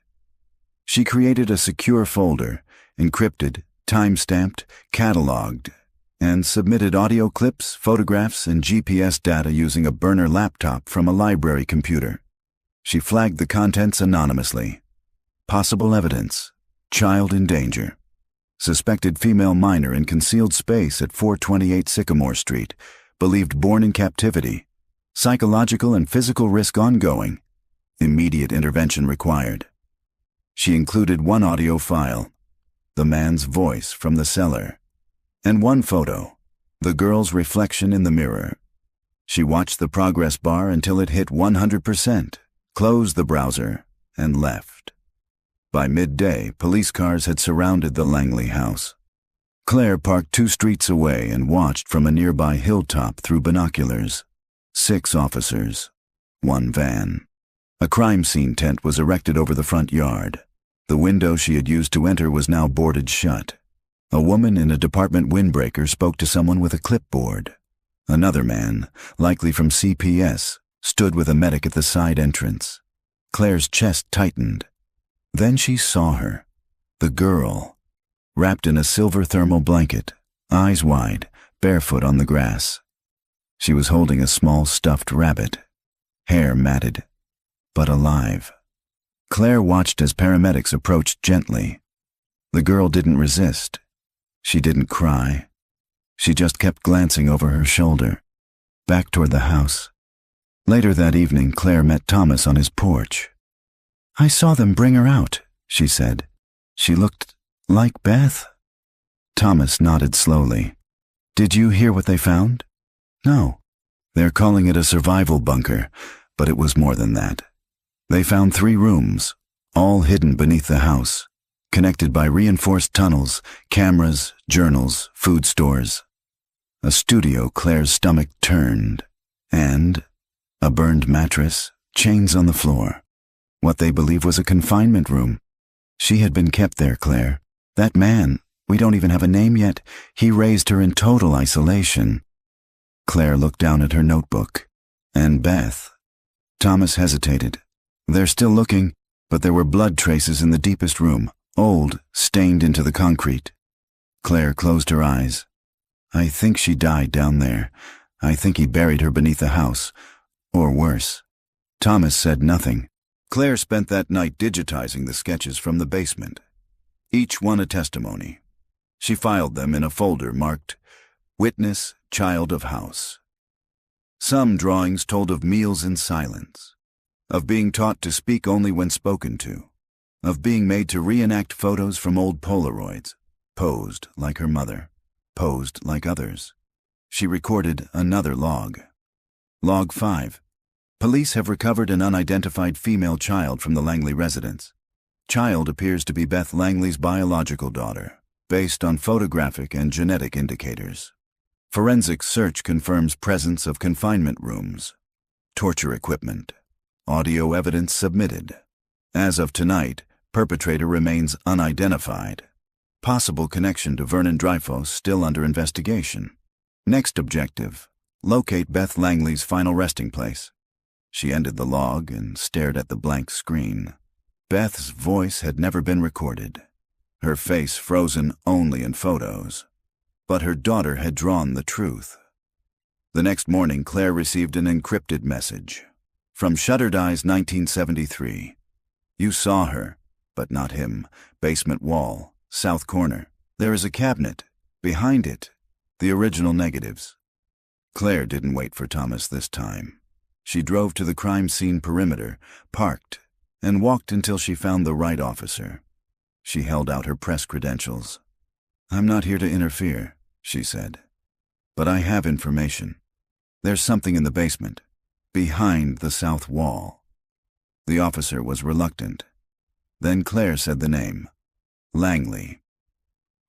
She created a secure folder, encrypted, time-stamped, cataloged, and submitted audio clips, photographs, and GPS data using a burner laptop from a library computer. She flagged the contents anonymously. Possible evidence. Child in danger. Suspected female minor in concealed space at 428 Sycamore Street, believed born in captivity. Psychological and physical risk ongoing. Immediate intervention required. She included 1 audio file, the man's voice from the cellar, and 1 photo, the girl's reflection in the mirror. She watched the progress bar until it hit 100%, closed the browser, and left. By midday, police cars had surrounded the Langley house. Claire parked 2 streets away and watched from a nearby hilltop through binoculars. 6 officers, 1 van. A crime scene tent was erected over the front yard. The window she had used to enter was now boarded shut. A woman in a department windbreaker spoke to someone with a clipboard. Another man, likely from CPS, stood with a medic at the side entrance. Claire's chest tightened. Then she saw her, the girl, wrapped in a silver thermal blanket, eyes wide, barefoot on the grass. She was holding a small stuffed rabbit, hair matted, but alive. Claire watched as paramedics approached gently. The girl didn't resist. She didn't cry. She just kept glancing over her shoulder, back toward the house. Later that evening, Claire met Thomas on his porch. "I saw them bring her out," she said. "She looked like Beth." Thomas nodded slowly. "Did you hear what they found?" "No. They're calling it a survival bunker, but it was more than that. They found 3 rooms, all hidden beneath the house, connected by reinforced tunnels, cameras, journals, food stores. a studio Claire's stomach turned, and a burned mattress, chains on the floor. What they believe was a confinement room. She had been kept there, Claire. That man, we don't even have a name yet, he raised her in total isolation. Claire looked down at her notebook. And Beth. Thomas hesitated. They're still looking, but there were blood traces in the deepest room, old, stained into the concrete. Claire closed her eyes. I think she died down there. I think he buried her beneath the house. Or worse. Thomas said nothing. Claire spent that night digitizing the sketches from the basement. Each one a testimony. She filed them in a folder marked Witness, Child of House. Some drawings told of meals in silence, of being taught to speak only when spoken to, of being made to reenact photos from old Polaroids, posed like her mother, posed like others. She recorded another log. Log 5. Police have recovered an unidentified female child from the Langley residence. Child appears to be Beth Langley's biological daughter, based on photographic and genetic indicators. Forensic search confirms presence of confinement rooms, torture equipment, audio evidence submitted. As of tonight, perpetrator remains unidentified. Possible connection to Vernon Dreyfus still under investigation. Next objective, locate Beth Langley's final resting place. She ended the log and stared at the blank screen. Beth's voice had never been recorded, her face frozen only in photos. But her daughter had drawn the truth. The next morning, Claire received an encrypted message. From Shuttered Eyes 1973. You saw her, but not him. Basement wall, south corner. There is a cabinet. Behind it, the original negatives. Claire didn't wait for Thomas this time. She drove to the crime scene perimeter, parked, and walked until she found the right officer. She held out her press credentials. I'm not here to interfere, she said. But I have information. There's something in the basement, behind the south wall. The officer was reluctant. Then Claire said the name, Langley.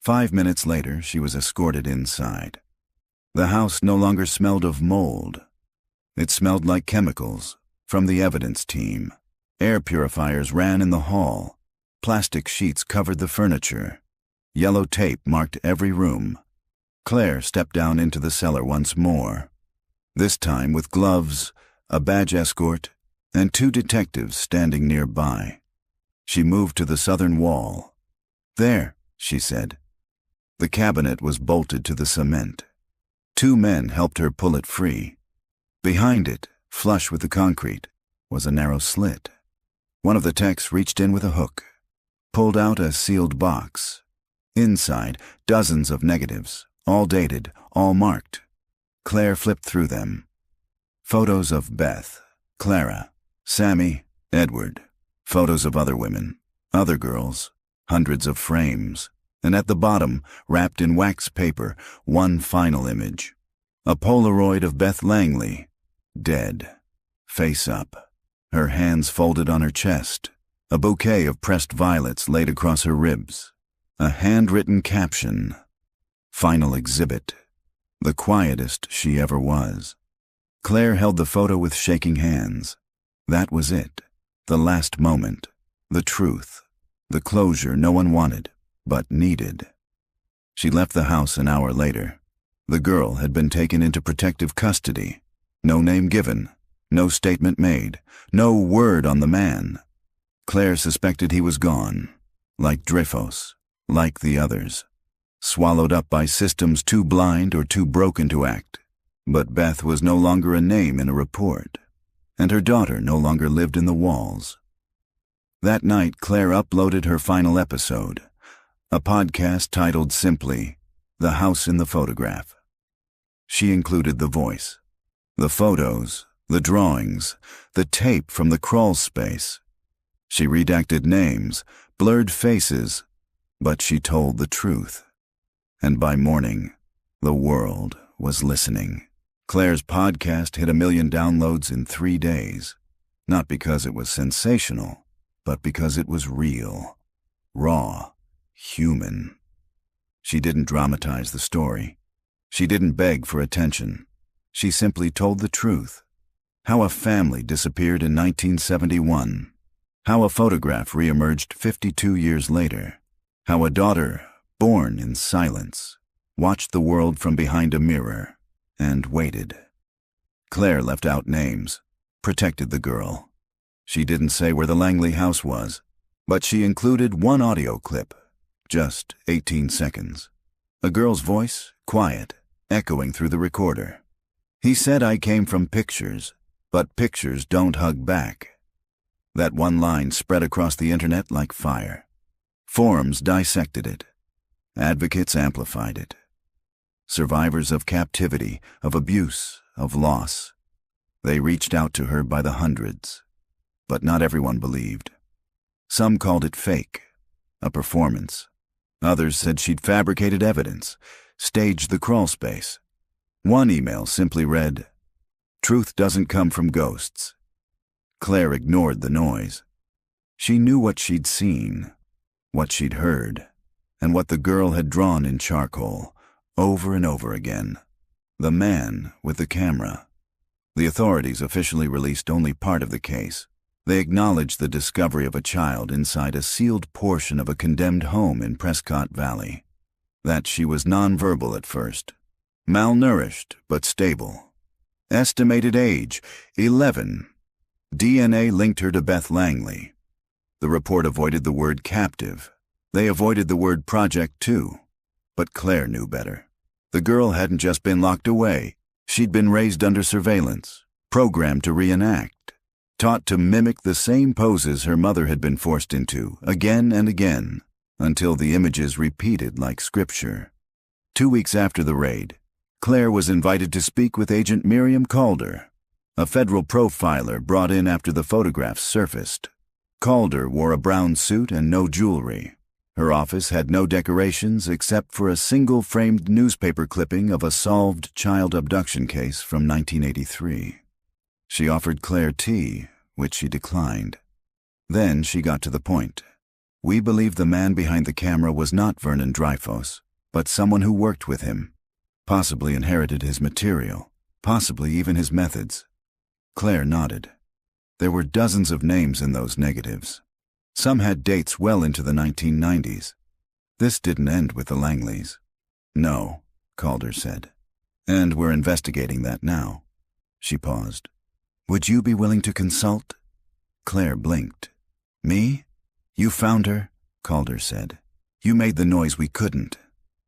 5 minutes later, she was escorted inside. The house no longer smelled of mold. It smelled like chemicals from the evidence team. Air purifiers ran in the hall. Plastic sheets covered the furniture. Yellow tape marked every room. Claire stepped down into the cellar once more, this time with gloves, a badge escort, and 2 detectives standing nearby. She moved to the southern wall. There, she said. The cabinet was bolted to the cement. 2 men helped her pull it free. Behind it, flush with the concrete, was a narrow slit. One of the techs reached in with a hook, pulled out a sealed box. Inside, dozens of negatives, all dated, all marked. Claire flipped through them. Photos of Beth, Clara, Sammy, Edward. Photos of other women, other girls, hundreds of frames. And at the bottom, wrapped in wax paper, one final image. A Polaroid of Beth Langley, dead, face up, her hands folded on her chest, a bouquet of pressed violets laid across her ribs, a handwritten caption, Final exhibit, the quietest she ever was. Claire held the photo with shaking hands. That was it, the last moment, the truth, the closure no one wanted, but needed. She left the house an hour later. The girl had been taken into protective custody. No name given, no statement made, no word on the man. Claire suspected he was gone, like Dreyfus, like the others, swallowed up by systems too blind or too broken to act. But Beth was no longer a name in a report, and her daughter no longer lived in the walls. That night, Claire uploaded her final episode, a podcast titled simply, The House in the Photograph. She included the voice, the photos, the drawings, the tape from the crawl space. She redacted names, blurred faces, but she told the truth. And by morning, the world was listening. Claire's podcast hit 1 million downloads in 3 days, not because it was sensational, but because it was real, raw, human. She didn't dramatize the story. She didn't beg for attention. She simply told the truth. How a family disappeared in 1971. How a photograph reemerged 52 years later. How a daughter, born in silence, watched the world from behind a mirror and waited. Claire left out names, protected the girl. She didn't say where the Langley house was, but she included one audio clip, just 18 seconds. A girl's voice, quiet, echoing through the recorder. He said I came from pictures, but pictures don't hug back. That one line spread across the internet like fire. Forums dissected it. Advocates amplified it. Survivors of captivity, of abuse, of loss. They reached out to her by the hundreds. But not everyone believed. Some called it fake, a performance. Others said she'd fabricated evidence, staged the crawl space. One email simply read, "Truth doesn't come from ghosts." Claire ignored the noise. She knew what she'd seen, what she'd heard, and what the girl had drawn in charcoal, over and over again. The man with the camera. The authorities officially released only part of the case. They acknowledged the discovery of a child inside a sealed portion of a condemned home in Prescott Valley. That she was nonverbal at first. Malnourished, but stable. Estimated age, 11. DNA linked her to Beth Langley. The report avoided the word captive. They avoided the word project too. But Claire knew better. The girl hadn't just been locked away. She'd been raised under surveillance, programmed to reenact, taught to mimic the same poses her mother had been forced into, again and again, until the images repeated like scripture. 2 weeks after the raid, Claire was invited to speak with Agent Miriam Calder, a federal profiler brought in after the photographs surfaced. Calder wore a brown suit and no jewelry. Her office had no decorations except for a single framed newspaper clipping of a solved child abduction case from 1983. She offered Claire tea, which she declined. Then she got to the point. We believe the man behind the camera was not Vernon Dreyfus, but someone who worked with him, possibly inherited his material, possibly even his methods. Claire nodded. There were dozens of names in those negatives. Some had dates well into the 1990s. This didn't end with the Langleys. No, Calder said. And we're investigating that now. She paused. Would you be willing to consult? Claire blinked. Me? You found her? Calder said. You made the noise we couldn't.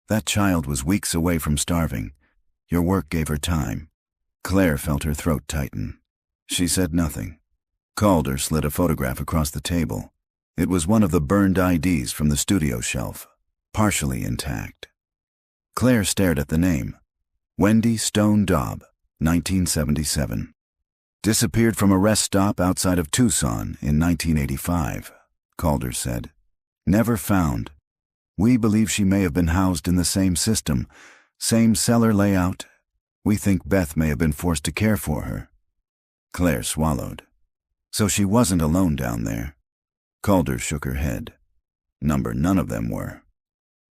That child was weeks away from starving. Your work gave her time. Claire felt her throat tighten. She said nothing. Calder slid a photograph across the table. It was one of the burned IDs from the studio shelf, partially intact. Claire stared at the name. Wendy Stone Dobb, 1977. Disappeared from a rest stop outside of Tucson in 1985, Calder said. Never found. We believe she may have been housed in the same system, same cellar layout. We think Beth may have been forced to care for her. Claire swallowed. So she wasn't alone down there. Calder shook her head. None of them were.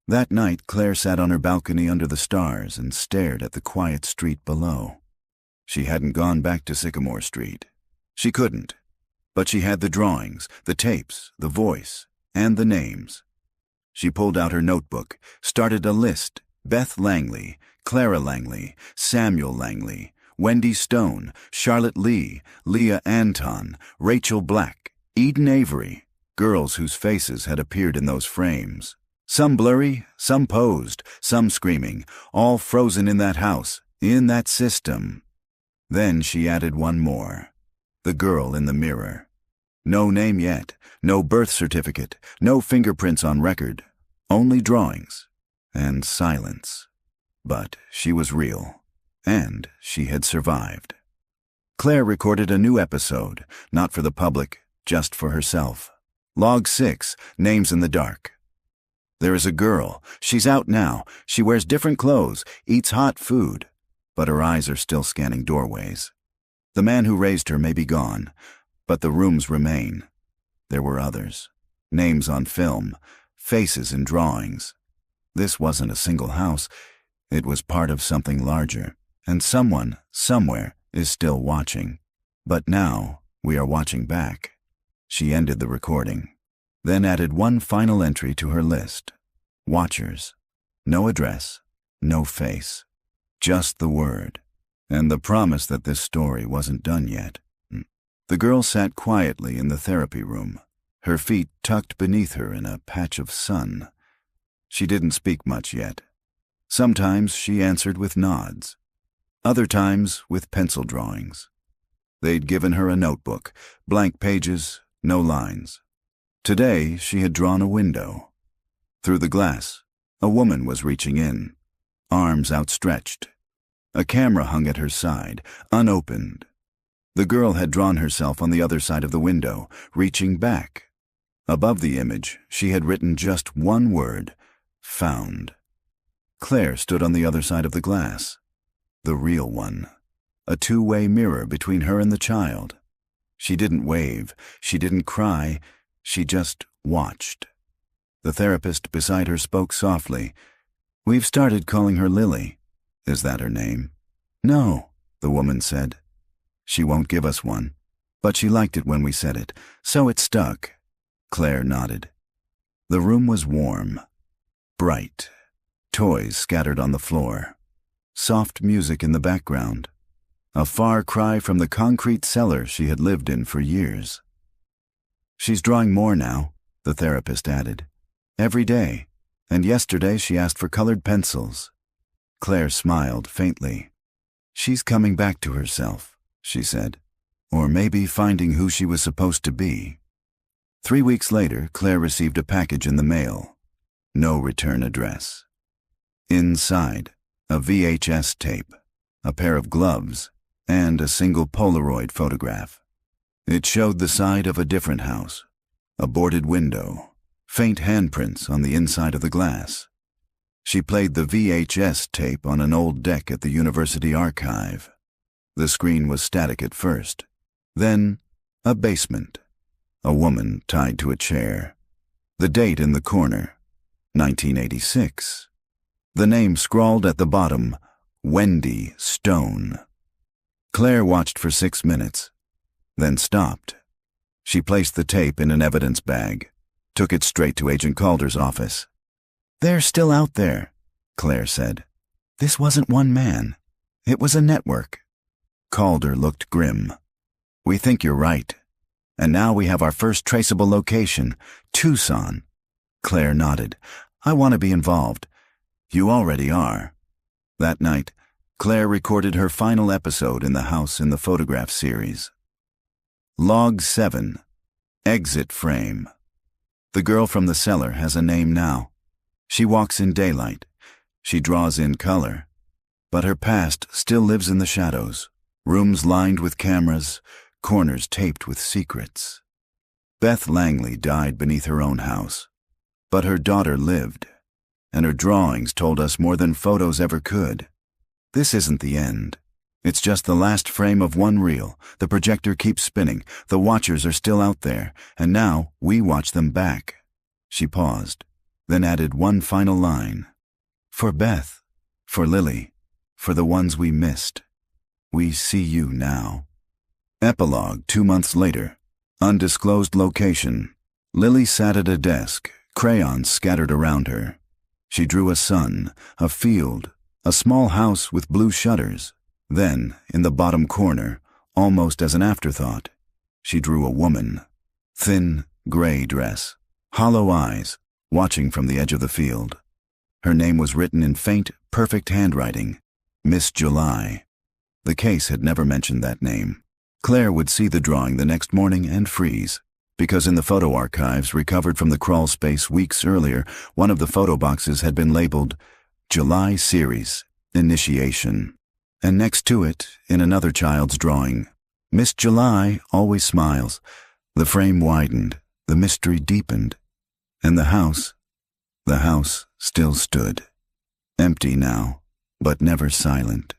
That night, Claire sat on her balcony under the stars and stared at the quiet street below. She hadn't gone back to Sycamore Street. She couldn't. But she had the drawings, the tapes, the voice, and the names. She pulled out her notebook, started a list. Beth Langley, Clara Langley, Samuel Langley, Wendy Stone, Charlotte Lee, Leah Anton, Rachel Black, Eden Avery, girls whose faces had appeared in those frames. Some blurry, some posed, some screaming, all frozen in that house, in that system. Then she added one more. The girl in the mirror. No name yet, no birth certificate, no fingerprints on record, only drawings and silence. But she was real, and she had survived. Claire recorded a new episode, not for the public, just for herself. Log 6, Names in the Dark. There is a girl. She's out now. She wears different clothes, eats hot food, but her eyes are still scanning doorways. The man who raised her may be gone, but the rooms remain. There were others. Names on film, faces in drawings. This wasn't a single house. It was part of something larger, and someone, somewhere, is still watching. But now, we are watching back. She ended the recording, then added one final entry to her list. Watchers. No address, no face. Just the word, and the promise that this story wasn't done yet. The girl sat quietly in the therapy room, her feet tucked beneath her in a patch of sun. She didn't speak much yet. Sometimes she answered with nods, other times with pencil drawings. They'd given her a notebook, blank pages, no lines. Today she had drawn a window. Through the glass, a woman was reaching in, arms outstretched. A camera hung at her side, unopened. The girl had drawn herself on the other side of the window, reaching back. Above the image, she had written just one word, found. Claire stood on the other side of the glass, the real one, a two-way mirror between her and the child. She didn't wave, she didn't cry, she just watched. The therapist beside her spoke softly. "We've started calling her Lily." "Is that her name?" "No," the woman said. "She won't give us one, but she liked it when we said it, so it stuck." Claire nodded. The room was warm, bright, toys scattered on the floor, soft music in the background, a far cry from the concrete cellar she had lived in for years. "She's drawing more now," the therapist added. "Every day, and yesterday she asked for colored pencils." Claire smiled faintly. "She's coming back to herself," she said, "or maybe finding who she was supposed to be." 3 weeks later, Claire received a package in the mail. No return address. Inside, a VHS tape, a pair of gloves, and a single Polaroid photograph. It showed the side of a different house, a boarded window, faint handprints on the inside of the glass. She played the VHS tape on an old deck at the university archive. The screen was static at first. Then, a basement. A woman tied to a chair. The date in the corner, 1986. The name scrawled at the bottom, Wendy Stone. Claire watched for 6 minutes, then stopped. She placed the tape in an evidence bag, took it straight to Agent Calder's office. "They're still out there," Claire said. "This wasn't one man. It was a network." Calder looked grim. "We think you're right. And now we have our first traceable location, Tucson." Claire nodded. "I want to be involved." "You already are." That night, Claire recorded her final episode in the house in the photograph series. Log 7. Exit frame. The girl from the cellar has a name now. She walks in daylight. She draws in color. But her past still lives in the shadows, rooms lined with cameras, corners taped with secrets. Beth Langley died beneath her own house, but her daughter lived, and her drawings told us more than photos ever could. This isn't the end. It's just the last frame of one reel. The projector keeps spinning. The watchers are still out there, and now we watch them back. She paused, then added one final line. "For Beth, for Lily, for the ones we missed. We see you now." Epilogue 2 months later. Undisclosed location. Lily sat at a desk, crayons scattered around her. She drew a sun, a field, a small house with blue shutters. Then, in the bottom corner, almost as an afterthought, she drew a woman. Thin, gray dress, hollow eyes, watching from the edge of the field. Her name was written in faint, perfect handwriting, Miss July. The case had never mentioned that name. Claire would see the drawing the next morning and freeze, because in the photo archives recovered from the crawl space weeks earlier, one of the photo boxes had been labeled July Series, Initiation. And next to it, in another child's drawing, Miss July always smiles. The frame widened, the mystery deepened, and the house still stood. Empty now, but never silent.